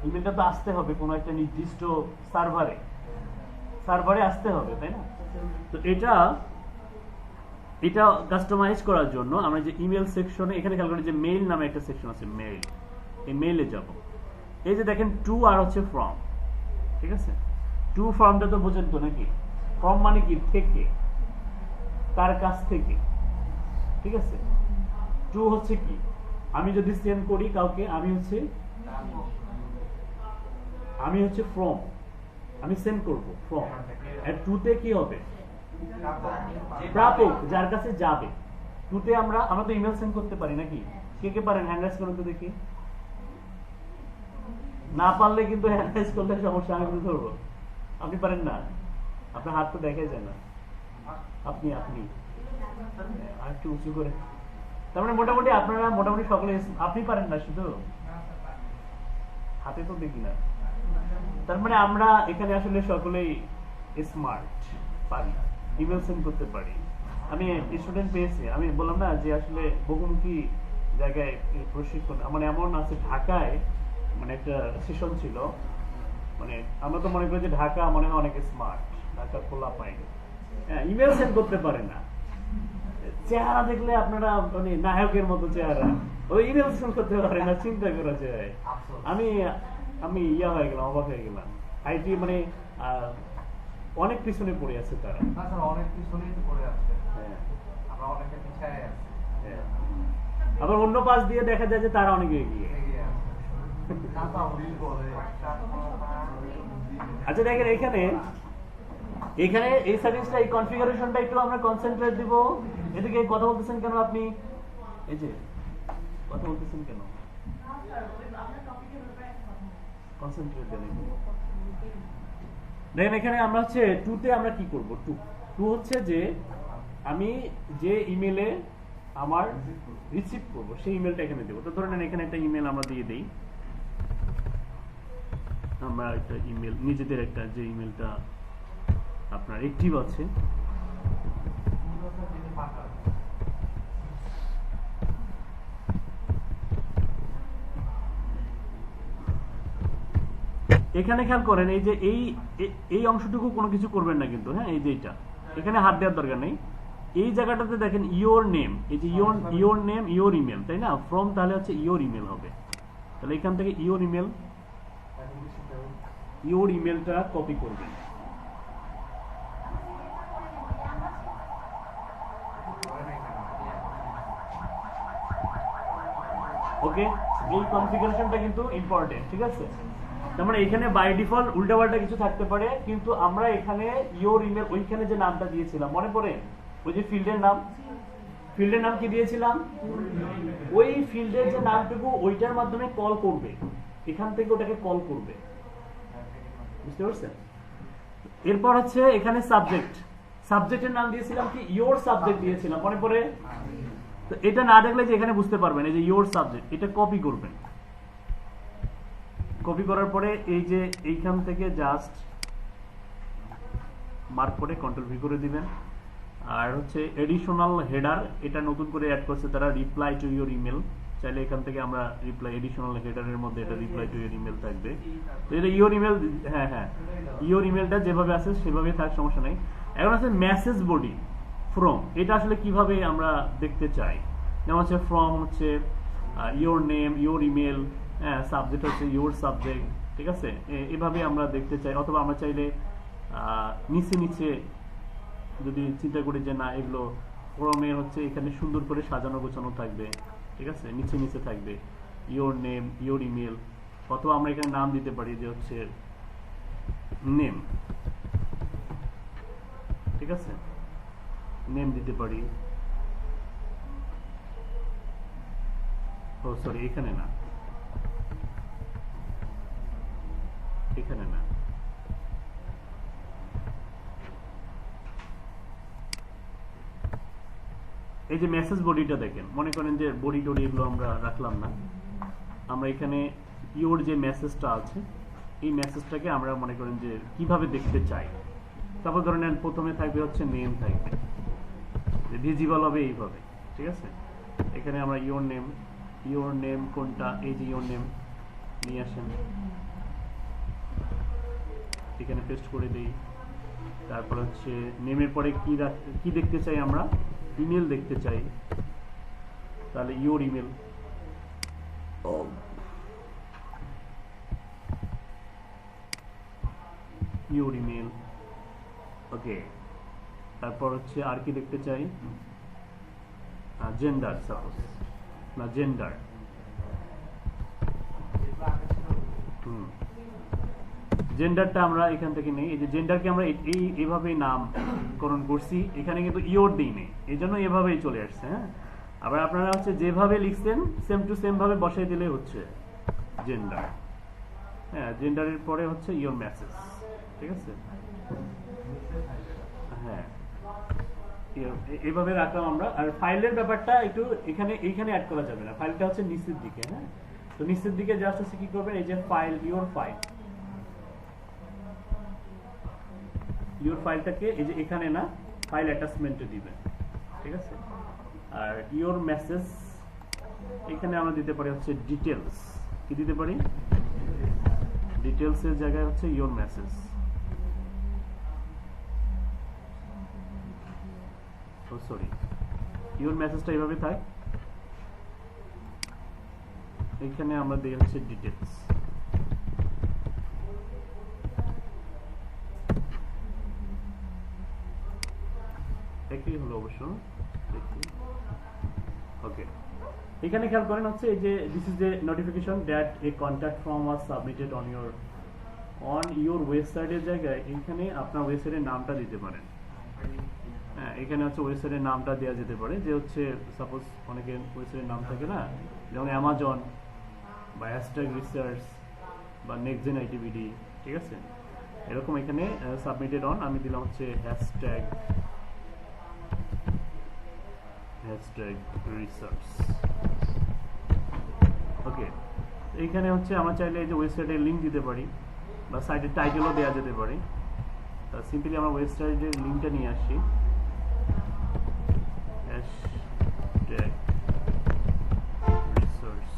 ইমেলটা তো আসতে হবে কোনো একটা নির্দিষ্ট সার্ভারে আসতে হবে, তাই না। তো এটা কাস্টমাইজ করার জন্য আমরা যে ইমেল সেকশনে এখানে খেয়াল করি যে মেইল নামে একটা সেকশন আছে, মেইল, এই মেইলে যাব। এই যে দেখেন টু আর হচ্ছে ফ্রম, ঠিক আছে। টু ফ্রমটা তো বোঝেন তো নাকি, ফ্রম মানে কি থেকে, তার কাছ থেকে, ঠিক আছে। টু হচ্ছে কি, আমি যদি সেন্ড করি কাউকে, আমি হচ্ছে ফ্রম, আমি সেন্ড করব ফ্রম। আর টুতে কি হবে, প্রাপক, যার কাছে যাবে। টুতে আমরা তো ইমেল সেন্ড করতে পারি নাকি, কে কে পারেন হ্যান্ড রাইজ করুন তো দেখি। না পারলে কিন্তু হ্যান্ড রাইজ করলে সমস্যা, আমি কিন্তু ধরবো। আপনি পারেন না, আপনার হাত তো দেখাই যায় না। আপনি আর একটু উঁচু করে, তার মানে মোটামুটি আপনারা মোটামুটি সকলে আপনি পারেন না, শুধু হাতে তো দেখি না। তার মানে আমরা এখানে আসলে সকলেই স্মার্ট, পারি, ইমেল সেন্ড করতে পারি। আমি স্টুডেন্ট পেয়েছি, আমি বললাম না যে আসলে বহুমুখী জায়গায় প্রশিক্ষণ, মানে এমন আছে ঢাকায়, মানে একটা সেশন ছিল, মানে আমরা তো মনে করি যে ঢাকা মনে হয় অনেক স্মার্ট, ঢাকা খোলা পাই, হ্যাঁ ইমেল সেন্ড করতে পারে না। চেহারা দেখলে আপনারা মানে নায়কের মতো চেহারা, ওই ইমেল সেন্ড করতে পারে না, চিন্তা করা যায়। আমি হয়ে গেলাম, অবাক হয়ে গেলাম। আইটি মানে অনেক পিছনে পড়ে আছে তারা, অনেক পিছনেই পড়ে আছে। হ্যাঁ আমরা অনেকে পিছায় আছি। আবার অন্য পাশ দিয়ে দেখা যায় যে তারা অনেক এগিয়ে। আচ্ছা দেখেন এখানে এখানে এই সেটিংসটা এই কনফিগারেশনটা একটু আমরা কনসেন্ট্রেট দিব। এদিকে কথা বলতেছেন কেন আপনি? এই যে কথা বলতেছেন কেন? কনসেন্ট্রেট দেন। দেখেন এখানে আমরা হচ্ছে টুতে আমরা কি করব? টু হচ্ছে যে আমি যে ইমেলে আমার রিসিভ করব সেই ইমেলটা এখানে দেবো। তো ধরে নেন এখানে একটা ইমেল আমরা দিয়ে দেই। আমরা একটা ইমেল নিজেদের একটা যে ইমেলটা আপনার অ্যাক্টিভ আছে এখানে খেয়াল করেন এই যে এই অংশটুকু কোনো কিছু করবেন না কিন্তু, হ্যাঁ এই যে এটা এখানে হাত দেওয়ার দরকার নেই। এই জায়গাটাতে দেখেন ইওর নেম, এই যে ইওর নেম ইওর ইমেল, তাই না? ফ্রম তাহলে হচ্ছে ইওর ইমেল হবে। তাহলে এখান থেকে ইওর ইমেলটা কপি করবেন। ওকে, এই কনফিগারেশনটা কিন্তু ইম্পর্টেন্ট, ঠিক আছে? তার মানে এখানে বাই ডিফল্ট উল্টাপাল্টা কিছু থাকতে পারে, কিন্তু আমরা এখানে ইওর ইমেল ওইখানে যে নামটা দিয়েছিলাম মনে পড়ে? ওই যে ফিল্ডের নাম কি দিয়েছিলাম? ওই ফিল্ডের যে নামটুকু ওইটার মাধ্যমে কল করবে, এখান থেকে ওটাকে কল করবে, বুঝতে পারছেন? এরপর হচ্ছে এখানে সাবজেক্টের নাম দিয়েছিলাম কি? ইওর সাবজেক্ট দিয়েছিলাম মনে পড়ে? তো এটা না দেখলে যে এখানে বুঝতে পারবেন এই যে ইওর সাবজেক্ট, এটা কপি করবেন। কপি করার পরে এই যে এইখান থেকে জাস্ট মার্ক করে কন্ট্রোল ভি করে দিবেন। আর হচ্ছে এডিশনাল হেডার, এটা নতুন করে অ্যাড করছে তারা, রিপ্লাই টু ইওর ইমেল। চাইলে এখান থেকে আমরা রিপ্লাই এডিশনাল হেডারের মধ্যে এটা রিপ্লাই টু ইওর ইমেল থাকবে। তো এটা ইওর ইমেল, হ্যাঁ ইওর ইমেলটা যেভাবে আছে সেভাবেই থাক, সমস্যা নেই। এখন আছে মেসেজ বডি ফ্রম, এটা আসলে কিভাবে আমরা দেখতে চাই। যেমন হচ্ছে ফ্রম হচ্ছে ইওর নেম ইওর ইমেল, হ্যাঁ সাবজেক্ট হচ্ছে ইওর সাবজেক্ট, ঠিক আছে? এভাবে আমরা দেখতে চাই। অথবা আমরা চাইলে নিচে যদি চিন্তা করি যে না এগুলো ফর্মে হচ্ছে এখানে সুন্দর করে সাজানো গোছানো থাকবে, ঠিক আছে? নিচে থাকবে ইওর নেম ইওর ইমেল, অথবা আমরা এখানে নাম দিতে পারি যে হচ্ছে নেম, ঠিক আছে? নেম দিতে পারি। ও সরি, এখানে না, এই যে মেসেজ বডিটা দেখেন, মনে করেন যে বডি টডি এগুলো আমরা রাখলাম না, আমরা এখানে ইওর যে মেসেজটা আছে এই মেসেজটাকে আমরা মনে করেন যে কিভাবে দেখতে চাই। তারপর ধরে নেন প্রথমে থাকবে হচ্ছে নেম, থাকবে ভিজিবল হবে এইভাবে, ঠিক আছে? এখানে আমরা ইওর নেম কোনটা, এই যে ইওর নেম নিয়ে আসেন, এখানে পেস্ট করে দিই। তারপর হচ্ছে নেমের পরে কি দেখতে চাই আমরা? ইমেল দেখতে চাই, তাহলে ইওর ইমেল, ওকে। তারপর হচ্ছে আর কি দেখতে চাই? জেন্ডার, সাপোজ না জেন্ডার, জেন্ডারটা আমরা এখান থেকে নেই। এই যে জেন্ডারকে আমরা এইভাবে নামকরণ করছি, এখানে কিন্তু ইওর দিই নেই, এই জন্য এভাবেই চলে আসছে। হ্যাঁ, আবার আপনারা হচ্ছে যেভাবে লিখছেন সেম টু সেম ভাবে বসাই দিলে হচ্ছে জেন্ডার। হ্যাঁ, জেন্ডারের পরে হচ্ছে ইওর মেসেজ, ঠিক আছে? হ্যাঁ, এইভাবে রাখলাম আমরা। আর ফাইলের ব্যাপারটা একটু এইখানে অ্যাড করা যাবে না, ফাইলটা হচ্ছে নিচের দিকে। হ্যাঁ, তো নিচের দিকে জাস্ট হচ্ছে কি করবেন, এই যে ফাইল, ইওর ফাইলটাকে এই যে এখানে না ফাইল অ্যাটাচমেন্টে দিবেন, ঠিক আছে? আর ইওর মেসেজ এখানে আমরা দিতে পারি হচ্ছে ডিটেলস, কি দিতে পারি? ডিটেলসের জায়গায় হচ্ছে ইওর মেসেজ। সরি, ইওর মেসেজটা এইভাবে থাক, এখানে আমরা দিই হচ্ছে ডিটেলস। একই হলো অবশ্য। ওকে, এখানে খেয়াল করেন হচ্ছে এই যে this is a notification that a contact form was submitted on your on your ওয়েবসাইটের জায়গায় এখানে আপনার ওয়েবসাইটের নামটা দিতে পারেন। হ্যাঁ, এখানে হচ্ছে ওয়েবসাইটের নামটা দেওয়া যেতে পারে, যে হচ্ছে সাপোজ অনেকের ওয়েবসাইটের নাম থাকে না, যেমন অ্যামাজন বা হ্যাশট্যাগ রিসার্চ বা নেক্সট জেন আইটিভিডি, ঠিক আছে, এরকম এখানে সাবমিটেড অন আমি দিলাম হচ্ছে হ্যাশট্যাগ রিসার্চ। ওকে, এইখানে হচ্ছে আমরা চাইলে এই যে ওয়েবসাইটের লিঙ্ক দিতে পারি বা সাইটের টাইটেলও দেওয়া যেতে পারে। তা সিম্পলি আমরা ওয়েবসাইটের লিঙ্কটা নিয়ে আসি, হ্যাশট্যাগ রিসার্চ।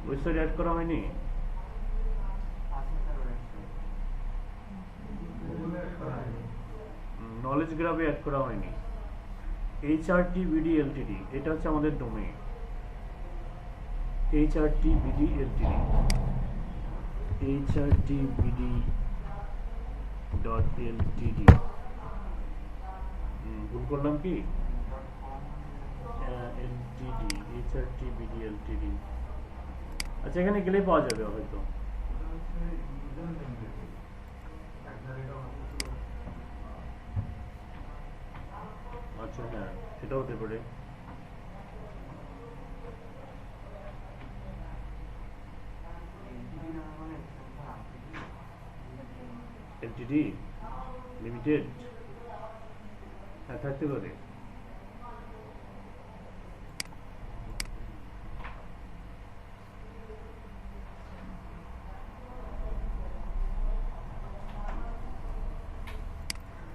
ওয়েবসাইট অ্যাড করা হয়নি? নলেজ গ্রাফে অ্যাড করা হয়নি। HRTBD LTD এটা হচ্ছে আমাদের ডোমেইন, HRTBD LTD, HRTBD.ltd। ভুল করলাম কি? LTD, HRTBD LTD। আচ্ছা, এখানে গেলে পাওয়া যাবে হয়তো। আচ্ছা, হ্যাঁ, সেটা হতে পারে। LTD লিমিটেড, হ্যাঁ, থাকতে পারে।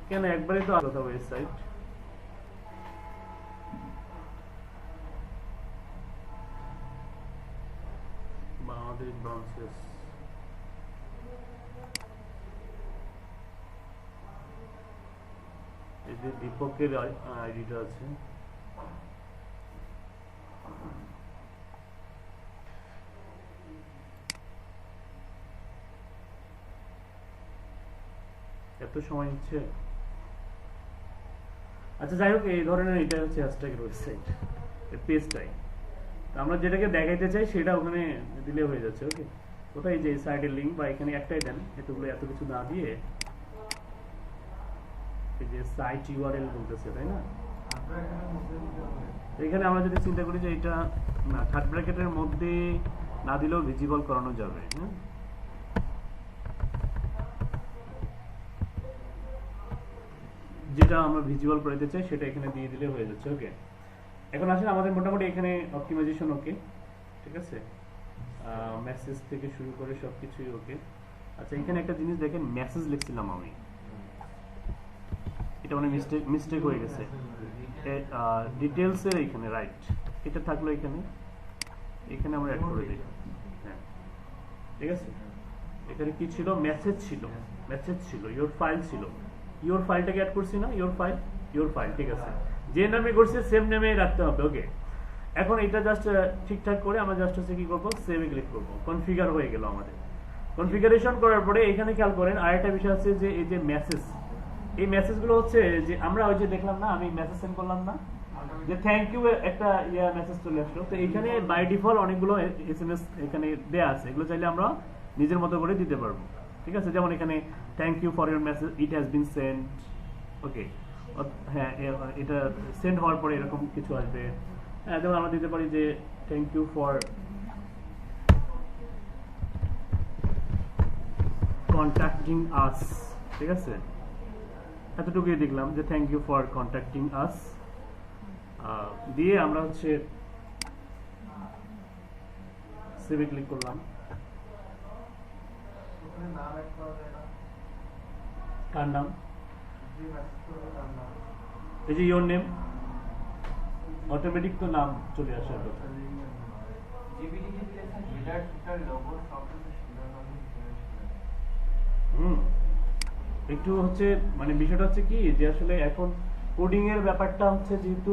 কেন একবারে তো আলাদা ওয়েবসাইট। বাংলাদেশ ব্রাঞ্চেস, এই যে দীপকের আইডিটা আছে, এত সময় নিচ্ছে। আচ্ছা, যাই হোক, এই ধরনের এটা হচ্ছে হ্যাশট্যাগের ওয়েবসাইট, এই পেজটাই। আমরা যেটাকে দেখাইতে চাই সেটা ওখানে দিলে হয়ে যাচ্ছে। ওকে, কোথায় যে সাইটের লিঙ্ক বা এখানে একটাই দেন, এতগুলো এত কিছু না দিয়ে, এই যে সাইট ইউআরএল বলতেছে, তাই না? এখানে আমরা যদি চিন্তা করি যে এটা না থার্ড ব্র্যাকেটের মধ্যে না দিলেও ভিজিবল করানো যাবে। হ্যাঁ, যেটা আমরা ভিজুয়াল করাতে চাই সেটা এখানে দিয়ে দিলে হয়ে যাচ্ছে। ওকে, এখন আসেন আমাদের মোটামুটি এখানে অপটিমাইজেশন ওকে, ঠিক আছে, মেসেজ থেকে শুরু করে সবকিছুই ওকে। আচ্ছা, এখানে একটা জিনিস দেখেন, মেসেজ লিখছিলাম আমি, এটা মানে মিস্টেক হয়ে গেছে। ডিটেলস এর এখানে রাইট, এটা থাকলো এখানে, এখানে আমরা অ্যাড করে দিই। হ্যাঁ, ঠিক আছে, এখানে কি ছিল? মেসেজ ছিল, ইওর ফাইল ছিল, ইওর ফাইলটাকে অ্যাড করছি না, ইওর ফাইল, ঠিক আছে, যে নামে করছি সেম নামে রাখতে হবে। ওকে, এখন এটা জাস্ট ঠিকঠাক করে আমরা জাস্ট হচ্ছে কি করবো, সেভে ক্লিক করবো, কনফিগার হয়ে গেল আমাদের। কনফিগারেশন করার পরে এখানে খেয়াল করেন আরেকটা বিষয় আছে যে এই যে মেসেজ, এই মেসেজগুলো হচ্ছে যে আমরা ওই যে দেখলাম না, আমি মেসেজ সেন্ড করলাম না, যে থ্যাংক ইউ একটা মেসেজ চলে আসলো। তো এখানে বাই ডিফল্ট অনেকগুলো SMS এখানে দেয়া আছে, এগুলো চাইলে আমরা নিজের মতো করে দিতে পারবো। ঠিক আছে, যেমন এখানে thank you for your message, it has been send. Okay, হ্যাঁ, এটা সেন্ড হওয়ার পরে এরকম কিছু আসবে। হ্যাঁ, যেমন আমরা দিতে পারি যে থ্যাংক ইউ ফর কন্ট্যাক্টিং আস, ঠিক আছে, এতটুকুই দেখলাম যে থ্যাংক ইউ ফর কন্ট্যাক্টিং আস দিয়ে আমরা হচ্ছে সেভে ক্লিক করলাম। কার নাম? এই যে ইওর নেম, অটোমেটিক তো নাম চলে আসার কথা। একটু হচ্ছে মানে বিষয়টা হচ্ছে কি যে আসলে এখন কোডিং এর ব্যাপারটা হচ্ছে, যেহেতু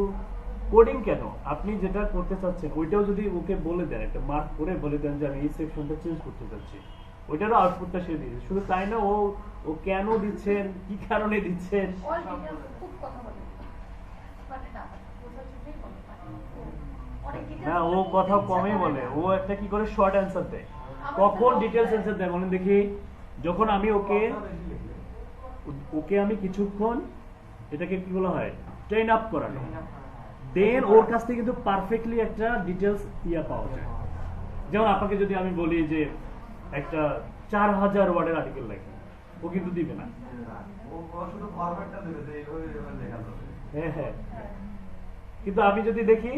কোডিং কেন আপনি যেটা করতে চাচ্ছেন ওইটাও যদি ওকে বলে দেন, একটা মার্ক করে বলে দেন যে আমি এই সেকশনটা চেঞ্জ করতে চাচ্ছি, ওইটারও আউটপুটটা সে দিচ্ছে। শুধু তাই না, ও ও কেন দিচ্ছেন, কি কারণে দিচ্ছেন, অল ডিটেইলস খুব কথা বলে মানে না বোঝার জন্যই বলে মানে অনেক ডিটেইলস না ও কথা কমই বলে, ও একটা কি করে শর্ট অ্যান্সার দেয়। কখন ডিটেলস অ্যান্সার দেয় বলেন দেখি? যখন আমি ওকে ওকে আমি কিছুক্ষণ এটাকে কি বলা হয় ট্রেন আপ করানো, দেন ওর কাছ থেকে কিন্তু পারফেক্টলি একটা ডিটেলস ইয়া পাওয়া যায়। যেমন আপনাকে যদি আমি বলি যে একটা 4000 ওয়ার্ডের আর্টিকেল লেখেন, ও কিন্তু দিবে না। ও শুধু ফরম্যাটটা দেবে যে এইভাবে এইভাবে লেখা যাবে। হ্যাঁ হ্যাঁ, কিন্তু আমি যদি দেখি,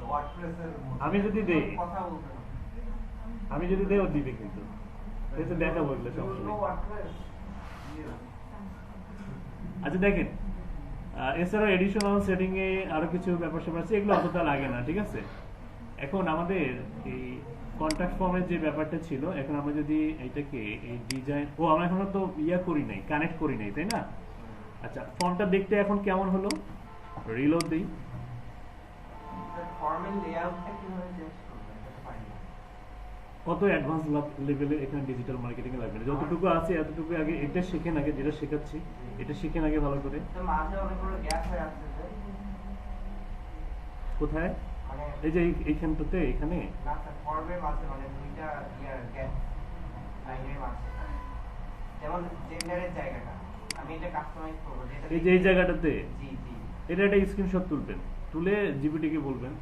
ওয়ার্ডপ্রেসের আমি যদি দেই, কথা বলতে হবে। আমি যদি দেই ও দিবে, কিন্তু এটা দেখাবো এগুলো শুধু সবসময়। ওয়ার্ডপ্রেস আচ্ছা দেখেন, এছাড়াও এডিশনাল সেটিং এ আরো কিছু ব্যাপার স্যাপার আছে, এগুলো অতটা লাগে না, ঠিক আছে। এখন আমাদের এই কন্ট্যাক্ট ফর্মের যে ব্যাপারটা ছিল, এখন আমরা যদি এইটাকে এই ডিজাইন, আমরা এখনো তো ইয়া করি নাই, কানেক্ট করি নাই, তাই না? আচ্ছা, ফর্মটা দেখতে এখন কেমন হলো, রিলোড দিই। ফর্মের লেআউটটা কিভাবে চেঞ্জ করবে এটা পাই না। কত অ্যাডভান্স লেভেলে এখানে ডিজিটাল মার্কেটিং এ লাগবে না, যতটুকু আছে এতটুকু আগে এটা শিখেন, আগে যেটা শেখাচ্ছি এটা শিখেন আগে ভালো করে। তো মাঝে অনেকগুলো গ্যাপ হয়ে আসছে যে কোথায়? মানে এই যে এইখানটাতে, এখানে না স্যার ফর্মের মাঝে মানে দুইটা ইয়ার গ্যাপ লাইনের মাঝে, যেমন জেন্ডারের জায়গাটা আমি এটা কাস্টমাইজ করব যেটা এই যে এই জায়গাটাতে জি জি এটা একটা স্ক্রিনশট তুলবেন, তুলে জিপিটি কে বলবেন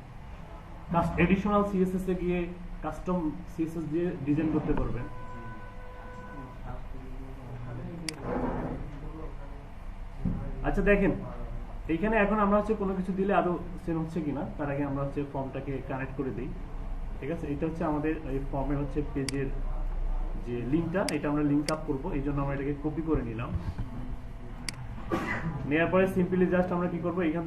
এডিশনাল সিএসএস এ গিয়ে কাস্টম সিএসএস দিয়ে ডিজাইন করতে পারবেন। আচ্ছা দেখেন, এইখানে এখন আমরা হচ্ছে কোনো কিছু দিলে আদৌ সেল হচ্ছে কিনা তার আগে আমরা হচ্ছে ফর্মটাকে কানেক্ট করে দিই, ঠিক আছে। এটা হচ্ছে আমাদের এই ফর্মের হচ্ছে পেজের যে লিঙ্কটা, এটা আমরা লিঙ্ক আপ করবো, এই জন্য আমরা এটাকে কপি করে নিলাম। নেওয়ার পরে সিম্পলি জাস্ট আমরা কি করবো, এখান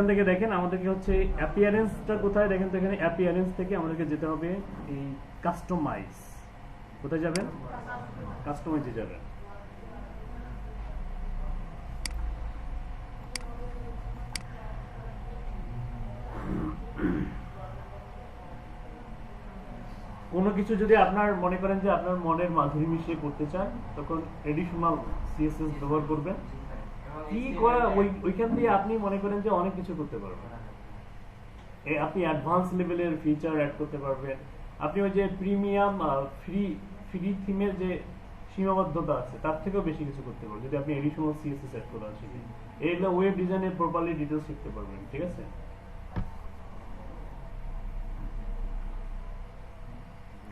থেকে দেখেন আমাদেরকে হচ্ছে অ্যাপিয়ারেন্সটা কোথায়, দেখেন তো এখানে অ্যাপিয়ারেন্স থেকে আমাদেরকে যেতে হবে এই কাস্টমাইজ। কোথায় যাবেন? কাস্টমাইজে যাবেন। কোনো কিছু যদি আপনার মনে করেন যে আপনার মনের মাধুরী মিশিয়ে করতে চান, তখন এডিশনাল সিএসএস ব্যবহার করবেন। কি করা ওইখান দিয়ে আপনি মনে করেন যে অনেক কিছু করতে পারবেন। আপনি অ্যাডভান্স লেভেলের ফিচার অ্যাড করতে পারবেন। আপনি ওই যে প্রিমিয়াম ফ্রি থিমের যে সীমাবদ্ধতা আছে তার থেকেও বেশি কিছু করতে পারবেন যদি আপনি এডিশনাল সিএসএস অ্যাড করা শিখেন। এইগুলো ওয়েব ডিজাইনের প্রপারলি ডিটেলস শিখতে পারবেন, ঠিক আছে।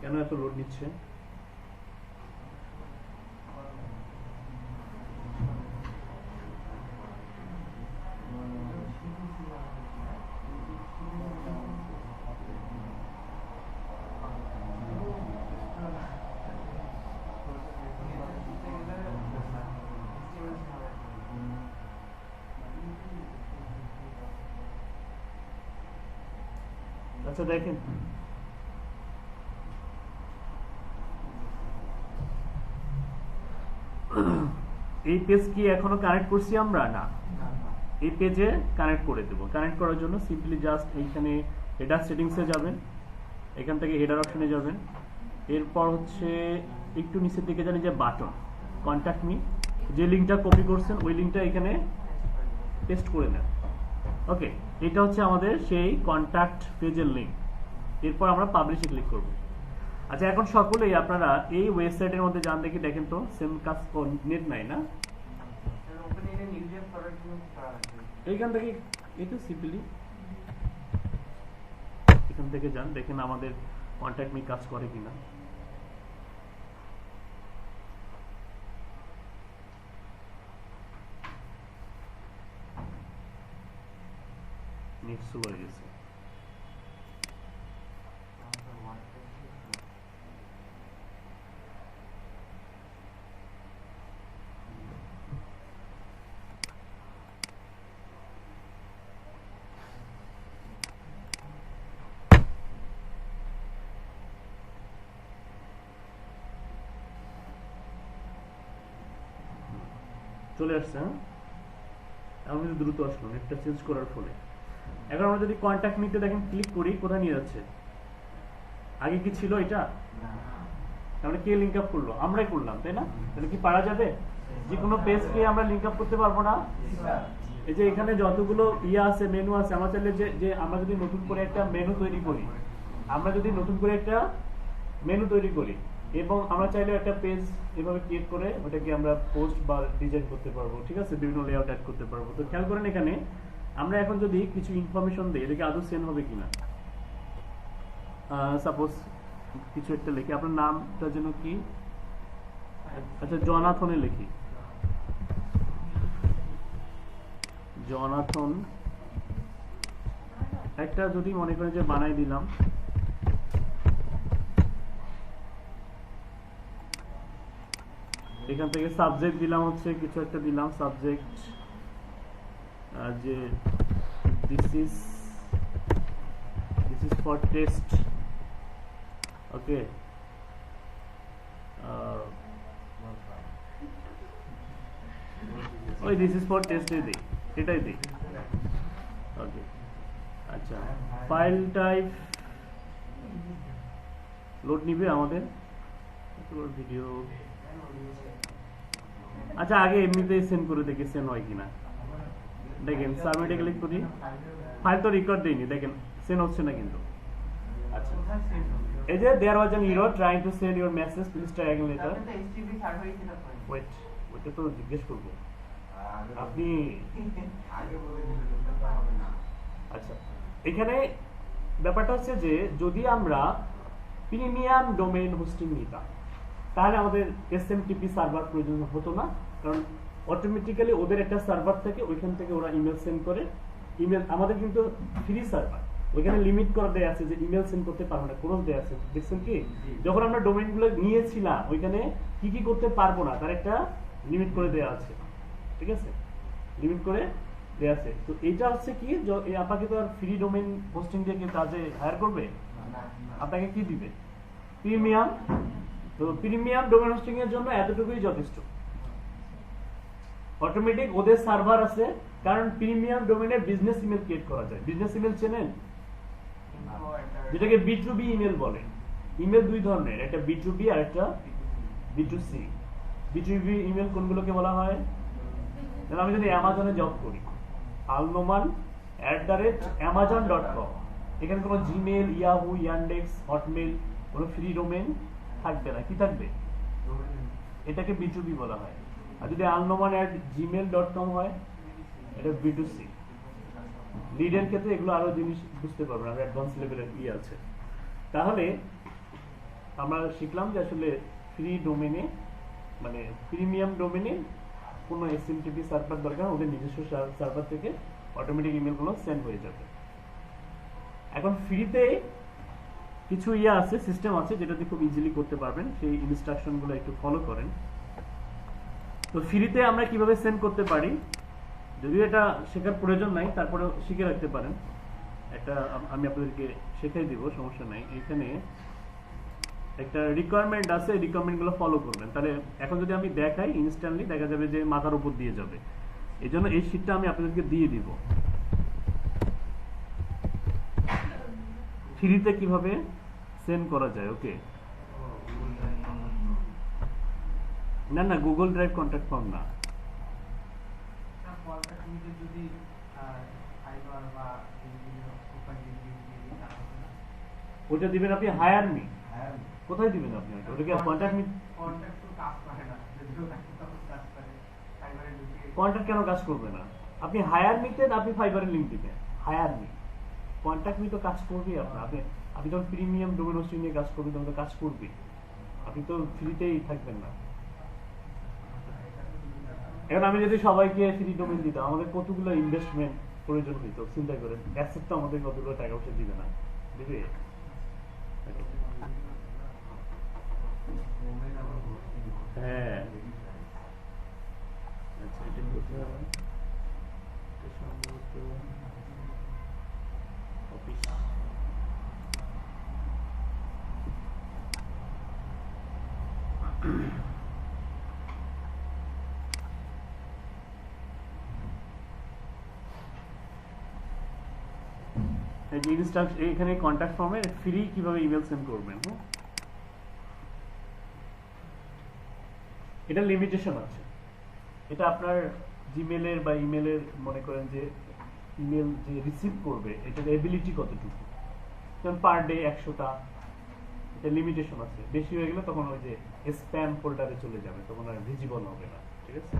কেন এত লোড নিচ্ছে? আচ্ছা দেখেন, এই পেজ কি এখনো কানেক্ট করছি আমরা? না, এই পেজে কানেক্ট করে দেব। কানেক্ট করার জন্য সিম্পলি জাস্ট এইখানে হেডার সেটিংসে যাবেন, এখান থেকে হেডার অপশনে যাবেন, এরপর হচ্ছে একটু নিচের দিকে জানি যে বাটন কন্ট্যাক্ট মি, যে লিঙ্কটা কপি করছেন ওই লিঙ্কটা এখানে পেস্ট করে নেন। ওকে, এটা হচ্ছে আমাদের সেই কন্ট্যাক্ট পেজের লিঙ্ক। এরপর আমরা পাবলিশে ক্লিক করব। আচ্ছা, এখন সকলেই আপনারা এই ওয়েবসাইটের মধ্যে যান, দেখি দেখেন তো সেম কাজ নেট নাই না? এইখান থেকে এটা সিম্পলি এখান থেকে যান, দেখেন আমাদের কন্ট্যাক্ট মি কাজ করে কিনা। নেট স্লো হয়ে গেছে। চলে আসছে, হ্যাঁ, এখন কিন্তু দ্রুত আসলো নেটটা চেঞ্জ করার ফলে। এখন আমরা যদি কন্ট্যাক্ট নিতে দেখেন ক্লিক করি, কোথায় নিয়ে যাচ্ছে? আগে কি ছিল এটা? তাহলে কে লিঙ্ক আপ করলো? আমরাই করলাম, তাই না? তাহলে কি পারা যাবে? যে কোনো পেজকে আমরা লিঙ্ক আপ করতে পারবো না? এই যে এখানে যতগুলো ইয়ে আছে, মেনু আছে, আমরা চাইলে যে আমরা যদি নতুন করে একটা মেনু তৈরি করি, এবং আমরা চাইলে একটা পেজ এভাবে ক্রিয়েট করে ওটাকে আমরা পোস্ট বা ডিজাইন করতে পারবো, ঠিক আছে, বিভিন্ন লেআউট অ্যাড করতে পারবো। তো খেয়াল করেন এখানে আমরা এখন যদি কিছু ইনফরমেশন দিই, এটাকে আদৌ সেন্ড হবে কিনা। সাপোজ কিছু একটা লিখি, আপনার নামটা যেন কি, আচ্ছা জনাথনে লিখি, জনাথন একটা যদি মনে করেন যে বানাই দিলাম, এখান থেকে সাবজেক্ট দিলাম হচ্ছে কিছু একটা দিলাম, সাবজেক্ট যে দিস ইজ ফর টেস্ট, ওকে, ওই দিস ইজ ফর টেস্ট দিই, এটাই দিই, ওকে। আচ্ছা, ফাইল টাইপ লোড নিবে আমাদের ভিডিও। আচ্ছা আগে এমনিতেই সেন্ড করে দেখি সেন্ড হয় কিনা, দেখেন সাবমিটে ক্লিক করি, ফাইল তো রেকর্ড দেইনি, দেখেন সেন্ড হচ্ছে না কিন্তু। আচ্ছা এই যে there was an error trying to send your message, please try again later. Wait, ওইটা তো জিজ্ঞেস করব আপনি আগে বলে দিলে তো হবে না। আচ্ছা এখানে ব্যাপারটা হচ্ছে যে যদি আমরা প্রিমিয়াম ডোমেইন হোস্টিং নিতাম তাহলে আমাদের এসএমটিপি সার্ভার প্রয়োজন হতো না, কারণ অটোমেটিক্যালি ওদের একটা সার্ভার থেকে ওইখান থেকে ওরা ইমেল সেন্ড করে। ইমেল আমাদের কিন্তু ফ্রি সার্ভার, ওইখানে লিমিট করা দেয়া আছে যে ইমেল সেন্ড করতে পারবো না, ক্লোজ দেয়া আছে, দেখছেন কি? যখন আমরা ডোমেইনগুলো নিয়েছিলাম ওইখানে কি কি করতে পারবো না তার একটা লিমিট করে দেয়া আছে, ঠিক আছে, লিমিট করে দেয়া আছে। তো এটা হচ্ছে কি, আপনাকে তো আর ফ্রি ডোমেইন হোস্টিং দিয়ে কি কাজে হায়ার করবে? আপনাকে কি দিবে? প্রিমিয়াম। তো প্রিমিয়াম ডোমেইন হোস্টিং এর জন্য এতটুকুই যথেষ্ট, অটোমেটিক ওদের সার্ভার আছে, কারণ প্রিমিয়াম ডোমেইনে বিজনেস ইমেল ক্রিয়েট করা যায়। বিজনেস ইমেল চেনেন, যেটাকে B2B ইমেল বলে। ইমেল দুই ধরনের, একটা B2B আর একটা B2C। B2B ইমেল কোনগুলোকে বলা হয়? আমি যদি অ্যামাজনে জব করি, alnoman@amazon.com, এখানে কোনো জিমেল, ইয়াহু, ইয়ান্ডেক্স, হটমেল কোনো ফ্রি ডোমেইন থাকবে না, কি থাকবে? এটাকে B2B বলা হয়। আর যদি alnoman@gmail.com হয়, এটা B2C। লিডের ক্ষেত্রে এগুলো আরো জিনিস বুঝতে পারবেন, আর অ্যাডভান্স লেভেলের আছে। তাহলে আমরা শিখলাম যে আসলে ফ্রি ডোমেইনে মানে প্রিমিয়াম ডোমেইনে কোনো এসএমটিপি সার্ভার দরকার, ওদের নিজস্ব সার্ভার থেকে অটোমেটিক ইমেলগুলো সেন্ড হয়ে যাবে। এখন ফ্রিতে কিছু আছে, সিস্টেম আছে যেটাতে খুব ইজিলি করতে পারবেন, সেই ইনস্ট্রাকশনগুলো একটু ফলো করেন। তো ফ্রিতে আমরা কিভাবে সেন্ড করতে পারি, যদিও এটা শেখার প্রয়োজন নাই, তারপরে শিখে রাখতে পারেন, এটা আমি আপনাদেরকে শেখাই দিব, সমস্যা নাই। এখানে একটা রিকোয়ারমেন্ট আছে, রিকোয়ারমেন্টগুলো ফলো করবেন, তাহলে এখন যদি আমি দেখাই ইনস্ট্যান্টলি দেখা যাবে যে মাথার উপর দিয়ে যাবে। এই জন্য এই শীটটা আমি আপনাদেরকে দিয়ে দিব, ফ্রিতে কিভাবে সেন্ড করা যায়। ওকে, না না গুগল ড্রাইভ কন্ট্যাক্ট ফর্ম না, ওটা দিবেন আপনি হায়ার মি। কোথায় দিবেন আপনি ওটাকে? Contact me. কন্ট্যাক্ট কেন কাজ করবে না? আপনি হায়ার মিতে আপনি ফাইবারের লিংক দিবেন, হায়ার মি। কন্ট্যাক্ট মি তো কাজ করবেই আপনার, আপনি যখন প্রিমিয়াম ডোমেইন হোস্টিং নিয়ে কাজ করবেন তখন তো কাজ করবে, আপনি তো ফ্রিতেই থাকবেন না। এখন আমি যদি সবাইকে ফ্রি ডোমেইন দিতাম, আমাদের কতগুলো ইনভেস্টমেন্ট প্রয়োজন হইতো চিন্তা করেন। অ্যাসেট তো আমাদের কতগুলো টাকা পয়সা দিবে না, দিবে? হ্যাঁ, আচ্ছা এটা কোথায়? এটা সম্ভবত অফিস। এই যে ইনস্ট্রাকশন এখানে কন্ট্যাক্ট ফর্মে ফ্রি কিভাবে ইমেল সেন্ড করবেন, এটা লিমিটেশন আছে। এটা আপনার জিমেলের বা ইমেলের মনে করেন যে ইমেল যে রিসিভ করবে এটার এবিলিটি কতটুকু, যেমন পার ডে 100টা, এটা লিমিটেশন আছে। বেশি হয়ে গেলে তখন ওই যে স্প্যাম ফোল্ডারে চলে যাবে, তখন আর ভিজিবল হবে না। ঠিক আছে,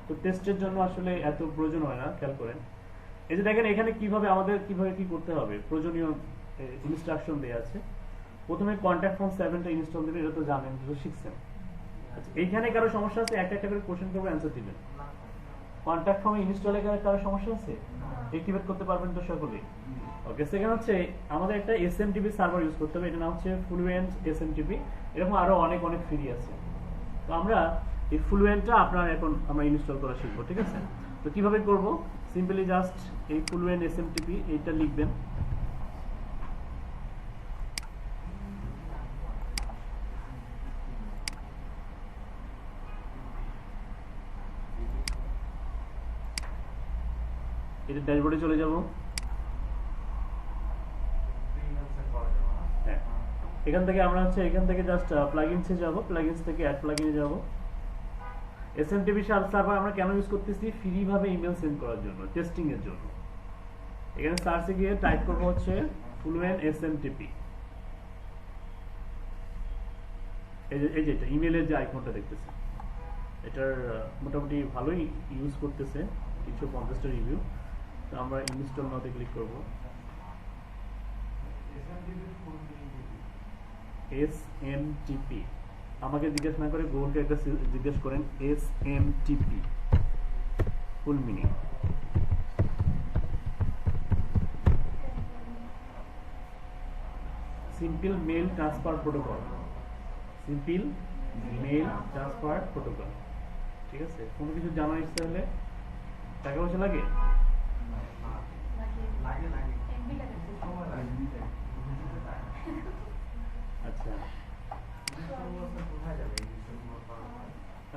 তো টেস্টের জন্য আসলে এত প্রয়োজন হয় না, খেয়াল করেন। এই যে দেখেন এখানে কিভাবে আমাদের কিভাবে কি করতে হবে, প্রয়োজনীয় ইনস্ট্রাকশন দেয়া আছে। প্রথমে কন্ট্যাক্ট ফর্ম 7টা ইনস্টল দিবেন, এটা তো জানেন, এটা তো শিখছেন। আচ্ছা, এইখানে কারো সমস্যা আছে? একটা একটা করে কোশ্চেন করবে, অ্যান্সার দিবেন। কন্ট্যাক্ট ফর্মে ইনস্টলে কারো সমস্যা আছে? অ্যাক্টিভেট করতে পারবেন তো সকলেই? ওকে, সেকেন্ড হচ্ছে আমাদের একটা এসএমটিপি সার্ভার ইউজ করতে হবে, এটা নাম হচ্ছে ফ্লুয়েন্ট এসএমটিপি। এরকম আরো অনেক অনেক ফ্রি আছে। তো আমরা এই ফ্লুয়েন্টটা আপনার এখন আমরা ইনস্টল করা শিখবো। ঠিক আছে, তো কিভাবে করব? সিম্পলি জাস্ট এই ফ্লুয়েন্ট এসএমটিপি এইটা লিখবেন। এটা ড্যাশবোর্ডে চলে যাব। হ্যাঁ, এখান থেকে আমরা হচ্ছে এখান থেকে জাস্ট প্লাগইনসে যাব, প্লাগইনস থেকে অ্যাড প্লাগইনে যাব। এসএমটিপি সার্ভার আমরা কেন ইউজ করতেছি? ফ্রি ভাবে ইমেল সেন্ড করার জন্য, টেস্টিং এর জন্য। এখানে সার্চে গিয়ে টাইপ করব হচ্ছে ফ্লুয়েন্ট এসএমটিপি। এই যে এটা ইমেলের যে আইকনটা দেখতেছেন, এটার মোটামুটি ভালোই ইউজ করতেছে, 350টা রিভিউ। তো আমরা ইনস্টল নাওতে ক্লিক করব। এসএমটিপি আমাকে জিজ্ঞেস না করে গুগলকে একটা জিজ্ঞেস করেন, SMTP full meaning. Simple mail transfer protocol, simple mail transfer protocol. ঠিক আছে, কোনো কিছু জানার ইচ্ছা হলে টাকা পয়সা লাগে? আচ্ছা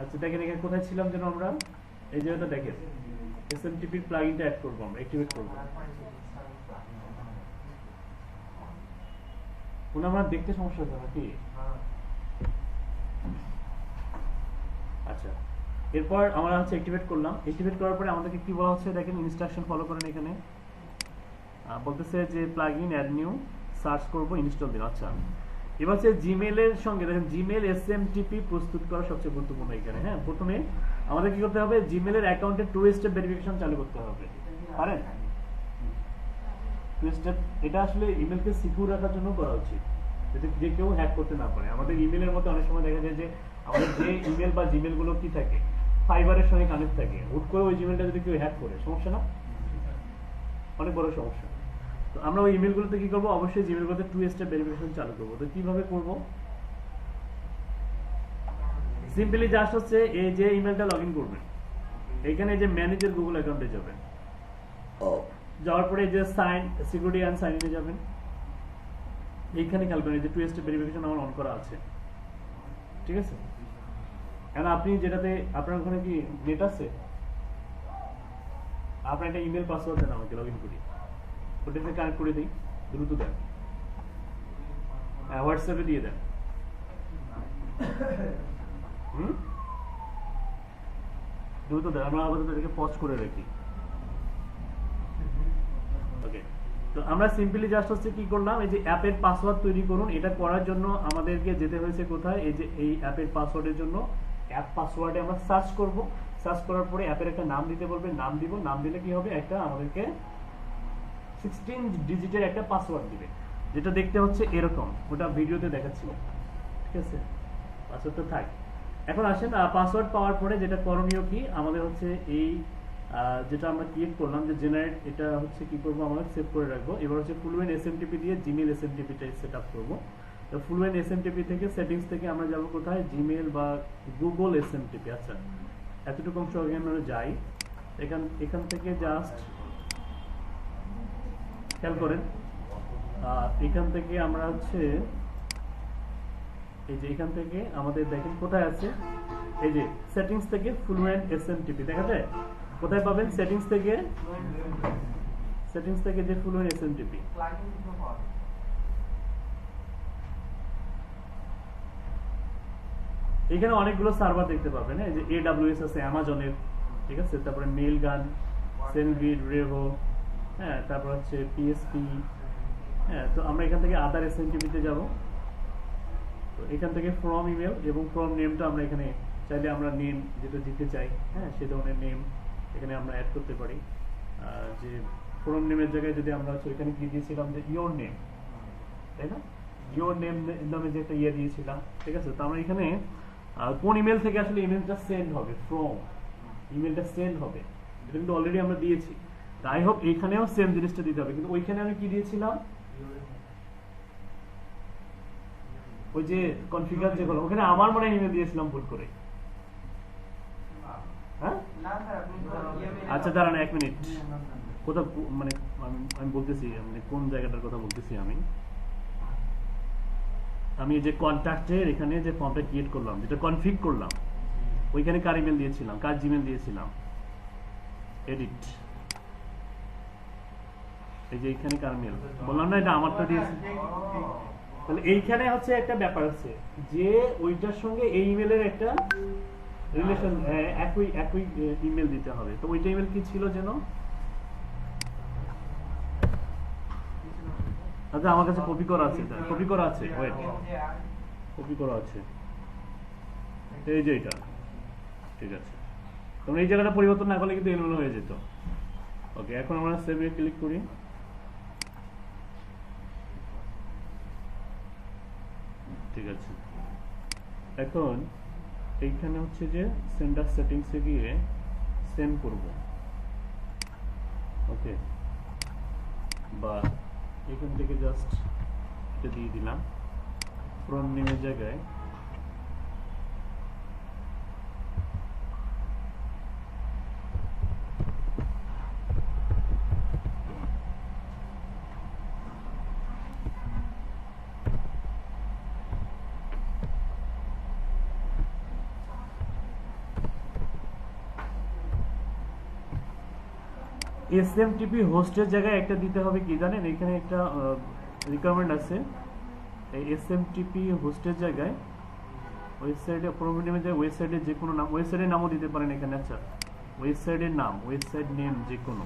আচ্ছা, দেখেন এখানে কোথায় ছিলাম যেন আমরা? এই জায়গাটা দেখেন, এসএমটিপির প্লাগইনটা অ্যাড করব, আমরা অ্যাক্টিভেট করব। আমার দেখতে সমস্যা হচ্ছে নাকি? আচ্ছা, এরপর আমরা হচ্ছে অ্যাক্টিভেট করলাম। অ্যাক্টিভেট করার পরে আমাদেরকে কি বলা হচ্ছে দেখেন, ইনস্ট্রাকশন ফলো করেন। এখানে বলতেছে যে প্লাগইন অ্যাড নিউ, সার্চ করব, ইনস্টল দিন। আচ্ছা, এবার হচ্ছে জিমেলের সঙ্গে দেখেন জিমেল এসএমটিপি প্রস্তুত করা সবচেয়ে গুরুত্বপূর্ণ এখানে। হ্যাঁ, প্রথমে আমাদের কি করতে হবে? জিমেলের অ্যাকাউন্টে 2 স্টেপ ভেরিফিকেশন চালু করতে হবে। পারেন? 2 স্টেপ, এটা আসলে ইমেলকে সিকিউর রাখার জন্য করা উচিত, যাতে যে কেউ হ্যাক করতে না পারে। আমাদের ইমেলের মধ্যে অনেক সময় দেখা যায় যে আমাদের যে ইমেল বা জিমেল গুলো কি থাকে, ফাইবারের সঙ্গে কানেক্ট থাকে, হুট করে ওই জিমেলটা যদি কেউ হ্যাক করে, সমস্যা না? অনেক বড় সমস্যা। তো আমরা ওই ইমেলগুলোতে কি করবো? অবশ্যই জিমেলগুলোতে 2 স্টেপ ভেরিফিকেশন চালু করবো। তো কিভাবে করব? সিম্পলি জাস্ট হচ্ছে এই যে ইমেলটা লগইন করবেন, এখানে যে ম্যানেজার গুগল অ্যাকাউন্টে যাবেন, যাওয়ার পরে যে সাইন সিকিউরিটি অ্যান্ড সাইন ইনে যাবেন। এইখানে খেয়াল করেন যে 2 স্টেপ ভেরিফিকেশন আমার অন করা আছে। ঠিক আছে, এখন আপনি যেটাতে আপনার ওখানে কি নেট আছে, আপনার একটা ইমেল পাসওয়ার্ড দেন আমাকে, লগইন করি, ওটাতে কানেক্ট করে দিই, দ্রুত দেন, হোয়াটসঅ্যাপে দিয়ে দেন। দ্রুত দেন, আমরা আপাতত এটাকে পজ করে রাখি। ওকে, তো আমরা সিম্পলি জাস্ট হচ্ছে কি করলাম, এই যে অ্যাপের পাসওয়ার্ড তৈরি করুন। এটা করার জন্য আমাদেরকে যেতে হয়েছে কোথায়? এই যে এই অ্যাপের পাসওয়ার্ডের জন্য অ্যাপ পাসওয়ার্ডে আমরা সার্চ করব। সার্চ করার পরে অ্যাপের একটা নাম দিতে বলবে, নাম দিব। নাম দিলে কি হবে? একটা আমাদেরকে 16 ডিজিটের একটা পাসওয়ার্ড দিবে, যেটা দেখতে হচ্ছে এরকম। ওটা ভিডিওতে দেখাচ্ছি, ঠিক আছে? পাসওয়ার্ডটা থাক। এখন আসেন, পাসওয়ার্ড পাওয়ার পরে যেটা করণীয় কি আমাদের হচ্ছে এই যেটা আমরা ক্রিয়েট করলাম যে জেনারেট, এটা হচ্ছে কি করবো, আমরা সেভ করে রাখবো। এবার হচ্ছে ফ্লুয়েন্ট এসএমটিপি দিয়ে জিমেল এসএমটিপিটা সেট আপ করবো। তো ফ্লুয়েন্ট এসএমটিপি থেকে সেটিংস থেকে আমরা যাব কোথায়? জিমেল বা গুগল এসএমটিপি। আচ্ছা, এতটুকু অংশ আগে আমরা যাই। এখান থেকে জাস্ট খেয়াল করেন, এখান থেকে আমরা হচ্ছে এই যে এখান থেকে আমাদের দেখেন কোথায় আছে এই যে সেটিংস থেকে ফ্লুয়েন্ট এসএমটিপি দেখা যায় কোথায় পাবেন সেটিংস থেকে যে ফ্লুয়েন্ট এসএমটিপি প্লাগইন কিছু হয় এখানে অনেকগুলো সার্ভার দেখতে পাবেন এই যে AWS আছে অ্যামাজনের, ঠিক আছে, তারপরে মেইলগান, সেনভিড, রেভো, হ্যাঁ, তারপর হচ্ছে পিএসপি, হ্যাঁ। তো আমরা এখান থেকে আদার এসএমটিপিতে যাব। তো এখান থেকে ফ্রম ইমেল এবং ফ্রম নেমটা আমরা এখানে চাইলে আমরা নেম যেটা দিতে চাই, হ্যাঁ, সে ধরনের নেম এখানে আমরা অ্যাড করতে পারি। যে ফ্রম নেমের জায়গায় যদি আমরা হচ্ছে এখানে কি দিয়েছিলাম যে ইয়োর নেম, তাই না, ইয়োর নেম নামে যে একটা ইয়ে দিয়েছিলাম, ঠিক আছে। তো আমরা এখানে কোন ইমেল থেকে আসলে ইমেলটা সেন্ড হবে, ফ্রম ইমেলটা সেন্ড হবে এটা কিন্তু অলরেডি আমরা দিয়েছি। আই হোপ এখানেও সেম জিনিসটা দিতে হবে, কিন্তু ওইখানে আমি কি দিয়েছিলাম, ওই যে কনফিগার যেগুলো ওখানে আমার মনে ইমেল দিয়েছিলাম ভুল করে, হ্যাঁ। না স্যার আপনি তো আচ্ছা দাঁড়ান 1 মিনিট, কোথাও মানে আমি বলতেছি মানে কোন জায়গাটার কথা বলতেছি আমি এই যে কন্ট্যাক্টের এখানে যে ফর্মটা ক্রিয়েট করলাম, যেটা কনফিগ করলাম, ওইখানে কার ইমেল দিয়েছিলাম, কার জিমেল দিয়েছিলাম, এডিট, এই যে এইখানে কার মেল বললাম না, এটা আমারটা দিয়েছি। তাহলে এইখানে হচ্ছে একটা ব্যাপার আছে যে ওইটার সঙ্গে এই ইমেলের একটা রিলেশন, একই ইমেল দিতে হবে। তো ওইটা ইমেল কি ছিল যেন, আচ্ছা আমার কাছে কপি করা আছে, ওয়েট, কপি করা আছে, এই যে এটা, ঠিক আছে। তোমরা এই জায়গাটা পরিবর্তন না করলে কিন্তু এলোমেলো হয়ে যেত। ওকে, এখন আমরা সেভে ক্লিক করি। ঠিক আছে, এখন এইখানে হচ্ছে যে সেন্ডার সেটিংসে গিয়ে সেন্ড করব, ওকে, বা এখান থেকে জাস্ট এটা দিয়ে দিলাম ফ্রম নেমের জায়গায়, এসএমটিপি হোস্টের জায়গায় একটা দিতে হবে কি জানেন, এখানে একটা রিকোয়ারমেন্ট আছে, এই এসএমটিপি হোস্টের জায়গায় ওয়েবসাইটে প্রোগ্রামের জায়গায় ওয়েবসাইটের যে কোনো নাম, ওয়েবসাইটের নামও দিতে পারেন এখানে। আচ্ছা, ওয়েবসাইটের নাম, ওয়েবসাইট নেম যে কোনো,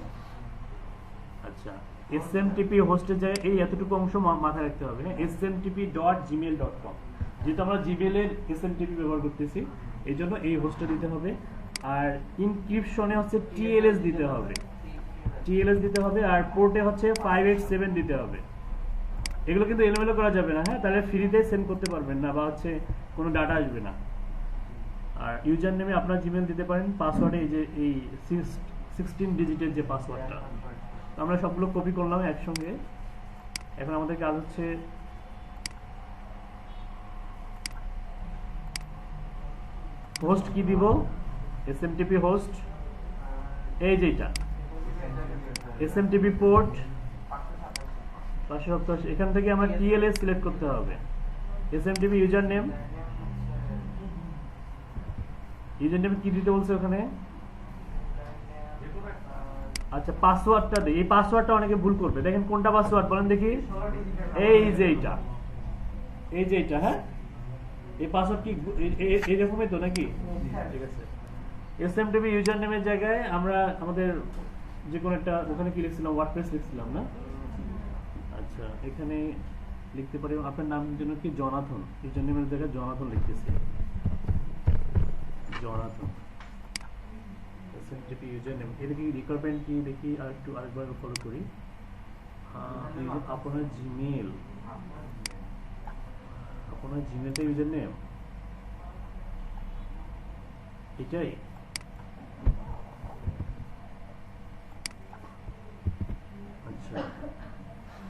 আচ্ছা, এসএমটিপি হোস্টের জায়গায় এই এতটুকু অংশ মাথায় রাখতে হবে, হ্যাঁ, smtp.gmail.com, যেহেতু আমরা জিমেলের এসএমটিপি ব্যবহার করতেছি এই জন্য এই হোস্টে দিতে হবে। আর ইনক্রিপশনে হচ্ছে টিএলএস দিতে হবে, আর পোর্টে হচ্ছে 587 দিতে হবে। এগুলো কিন্তু এলোমেলো করা যাবে না, হ্যাঁ, তাহলে ফ্রিতে সেন্ড করতে পারবেন না বা হচ্ছে কোনো ডাটা আসবে না। আর ইউজার নেমে আপনার জিমেল দিতে পারেন, পাসওয়ার্ডে এই যে এই 16 ডিজিটের যে পাসওয়ার্ডটা, আমরা সবগুলো কপি করলাম একসঙ্গে। এখন আমাদের কাজ হচ্ছে হোস্ট কি দিব, এসএমটিপি হোস্ট, এই যেটা এসএমটিপি পোর্ট 587, এখান থেকে আমরা টিএলএস সিলেক্ট করতে হবে। এসএমটিপি ইউজার নেম কি দিতে বলছে ওখানে, আচ্ছা পাসওয়ার্ডটা দেই, এই পাসওয়ার্ডটা অনেকে ভুল করবে, দেখেন কোনটা পাসওয়ার্ড বলেন দেখি, এই যে এইটা, হ্যাঁ, এই পাসওয়ার্ড কি এরকমই তো নাকি, ঠিক আছে। এসএমটিপি ইউজার নেমের জায়গায় আমরা আমাদের যে কোনো একটা, ওখানে কি লিখছিলাম, ওয়ার্ডপ্রেস লিখছিলাম না, আচ্ছা এখানে লিখতে পারি আপনার নাম জন্য কি জনাথন, ইউজার নেমের জায়গায় জনাথন লিখতেছি, জনাথন এসএমটিপি ইউজার নেম। এটা কি রিকোয়ারমেন্ট কি দেখি আর একটু আরেকবার ফলো করি, আপনার জিমেলটা ইউজার নেম এটাই, আচ্ছা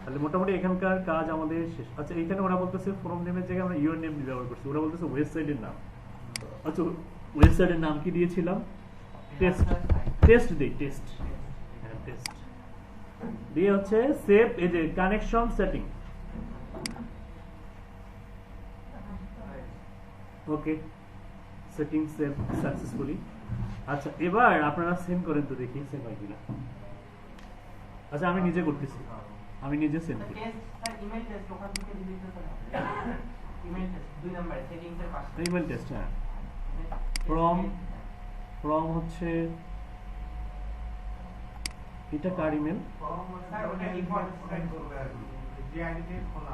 তাহলে মোটামুটি এখানকার কাজ আমাদের শেষ। আচ্ছা এখানে ওরা বলতেছে ফ্রম নেমের জায়গায় আমরা ইউর নেম ব্যবহার করছি, ওরা বলতেছে ওয়েবসাইটের নাম। আচ্ছা ওয়েবসাইটের নাম কি দিয়েছিলাম, টেস্ট দিই, টেস্ট দিয়ে হচ্ছে সেভ, এই যে কানেকশন সেটিং, ওকে সেটিং সেভ সাকসেসফুলি। আচ্ছা এবার আপনারা সেন্ড করেন তো দেখি সেভ হয় কিনা। আচ্ছা আমি নিজে করতেছি, আমি নিজে সেন্ড করি। টেস্ট স্যার ইমেল টেস্ট ওখান থেকে দিলে তো স্যার ইমেল টেস্ট 2 নম্বরে সেটিংস এর পাশে ইমেল টেস্ট, হ্যাঁ ফ্রম হচ্ছে এটা কার ইমেল? স্যার ওটা ডিফল্ট সেট করবে আর যে আইডিতে খোলা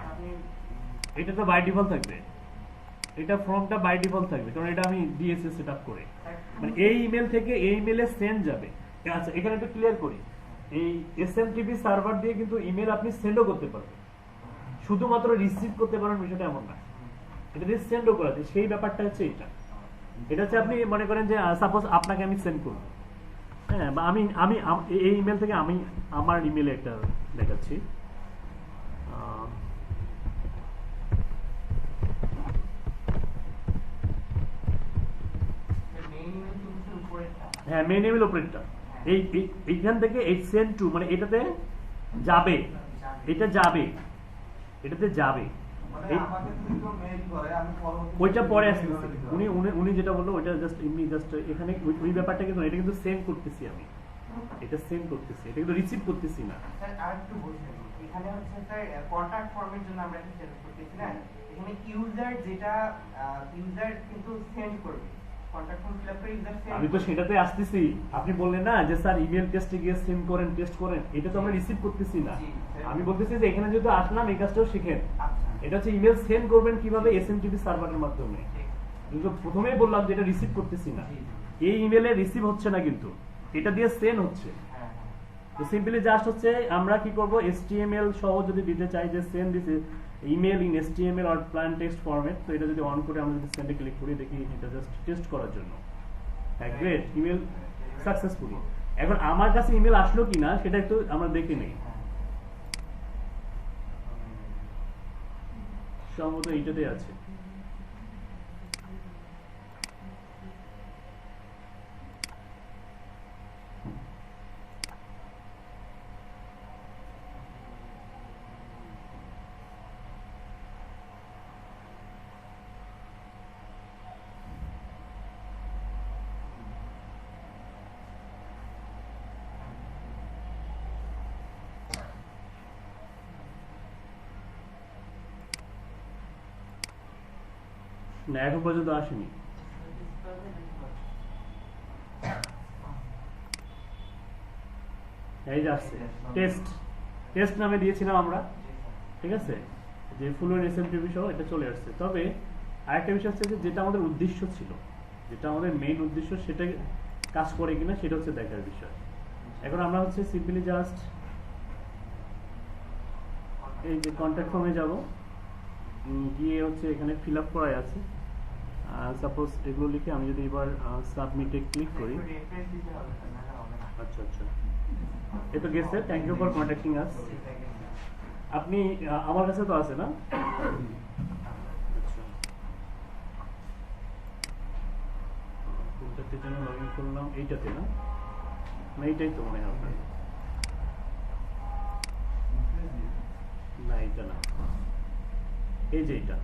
আপনি এটা তো বাই ডিফল্ট থাকবে, এটা ফর্মটা বাই ডিফল্ট থাকবে কারণ এটা আমি দিয়েছি সেটআপ করে। মানে এই ইমেল থেকে এই ইমেলে সেন্ড যাবে। আচ্ছা এখানে একটু ক্লিয়ার করি, এই এসএমটিপি সার্ভার দিয়ে কিন্তু ইমেল আপনি সেন্ডও করতে পারবেন, শুধুমাত্র রিসিভ করতে পারেন বিষয়টা এমন না, এটা দিয়ে সেন্ডও করা যায়। সেই ব্যাপারটা হচ্ছে এটা, এটা হচ্ছে আপনি মনে করেন যে সাপোজ আপনাকে আমি সেন্ড করব, হ্যাঁ, বা আমি আমি এই ইমেল থেকে আমি আমার ইমেলে একটা দেখাচ্ছি। হ্যাঁ মেইন ইমেল ওপরেরটা, এইখান থেকে এই সেন্ড টু মানে এটাতে যাবে, এটা যাবে, এটাতে যাবে, ওইটা পরে আসতেছে। উনি উনি উনি যেটা বললো ওইটা জাস্ট এমনি জাস্ট এখানে ওই ব্যাপারটা কিন্তু এটা কিন্তু সেন্ড করতেছি আমি, এটা সেন্ড করতেছি, এটা কিন্তু রিসিভ করতেছি না। স্যার আরেকটু বলছেন এখানে হচ্ছে স্যার কন্টাক্ট ফর্মের জন্য আমরা একটা সেট করতেছি না, এখানে ইউজার যেটা ইউজার কিন্তু সেন্ড করবে কন্টাক্ট ফর্ম ফিল আপ করে ইউজার সেন্ড। আমি তো সেটাতে আসতেছি, আপনি বললেন না যে স্যার ইমেল টেস্টে গিয়ে সেন্ড করেন টেস্ট করেন, এটা তো আমরা রিসিভ করতেছি না। আমি বলতেছি যে এখানে যেহেতু আসলাম এই কাজটাও শিখেন। এটা হচ্ছে ইমেল সেন্ড করবেন কিভাবে এসএমটিপি সার্ভারের মাধ্যমে, কিন্তু প্রথমেই বললাম যে এটা রিসিভ করতেছি না, এই ইমেলে রিসিভ হচ্ছে না কিন্তু এটা দিয়ে সেন্ড হচ্ছে। তো সিম্পলি জাস্ট হচ্ছে আমরা কি করব, HTML সহ যদি দিতে চাই যে send this email in HTML or plane text format, তো এটা যদি অন করে আমরা যদি সেন্ডে ক্লিক করি দেখি এটা জাস্ট টেস্ট করার জন্য। হ্যাঁ গ্রেট, ইমেল সাকসেসফুলি। এখন আমার কাছে ইমেল আসলো কিনা সেটা একটু আমরা দেখে নেই। সম্ভবত এইটাতে আছে। না এখন পর্যন্ত আসেনি। এই যে আসছে টেস্ট, টেস্ট নামে দিয়েছিলাম আমরা, ঠিক আছে, যে ফুল এসএমটিপি সহ এটা চলে আসছে। তবে আরেকটা বিষয় হচ্ছে যে যেটা আমাদের উদ্দেশ্য ছিল, যেটা আমাদের মেইন উদ্দেশ্য সেটা কাজ করে কিনা সেটা হচ্ছে দেখার বিষয়। এখন আমরা হচ্ছে সিম্পলি জাস্ট এই যে কন্ট্যাক্ট ফর্মে যাব, গিয়ে হচ্ছে এখানে ফিল আপ করাই আছে। সাপোজ এগুলো লিখে আমি যদি এবার সাবমিটে ক্লিক করি, আচ্ছা আচ্ছা এই তো গেছে, থ্যাংক ইউ ফর কন্ট্যাক্টিং আস। আপনি আমার কাছে তো আছে না? আচ্ছা কোনটাতে যেন লগ ইন করলাম, এইটাতে না, না এইটাই তো মনে হয় আপনার, না এইটা না, এই যে এইটা।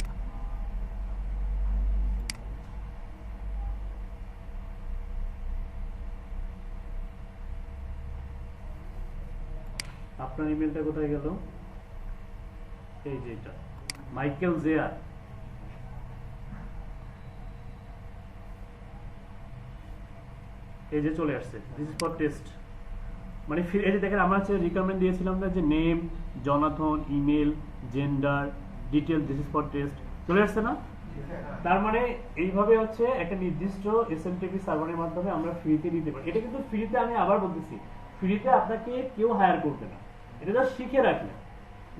আপনার ইমেলটা কোথায় গেল? এই যে এটা মাইকেল জেয়ার, এই যে চলে আসছে, দিস ইজ ফর টেস্ট। মানে এই যে দেখেন আমরা হচ্ছে রিকমেন্ড দিয়েছিলাম না যে name, Jonathan, email, gender, detail, this is for test, চলে আসছে না? তার মানে এইভাবে হচ্ছে একটা নির্দিষ্ট এসএমটিপি সার্ভারের মাধ্যমে আমরা ফ্রিতে দিতে পারি। এটা কিন্তু ফ্রিতে, আমি আবার বলতেছি, ফ্রিতে আপনাকে কেউ হায়ার করবে না, এটা জাস্ট শিখে রাখলেন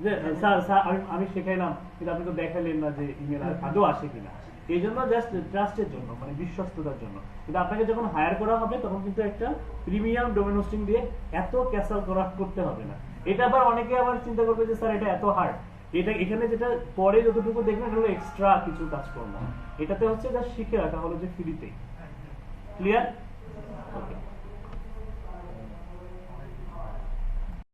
যে স্যার স্যার আমি শেখাইলাম কিন্তু আপনি তো দেখালেন না যে ইমেল আদৌ আসে কিনা, এই জন্য জাস্ট ট্রাস্টের জন্য, মানে বিশ্বস্ততার জন্য। কিন্তু আপনাকে যখন হায়ার করা হবে তখন কিন্তু একটা প্রিমিয়াম ডোমেন হোস্টিং দিয়ে এত ক্যাসেল করতে হবে না। এটা আবার অনেকে আবার চিন্তা করবে যে স্যার এটা এত হার্ড, এটা এখানে যেটা পরে যতটুকু দেখবেন এটা হলো এক্সট্রা কিছু কাজকর্ম, এটাতে হচ্ছে জাস্ট শিখে রাখা হলো যে ফ্রিতেই। ক্লিয়ার? ওকে।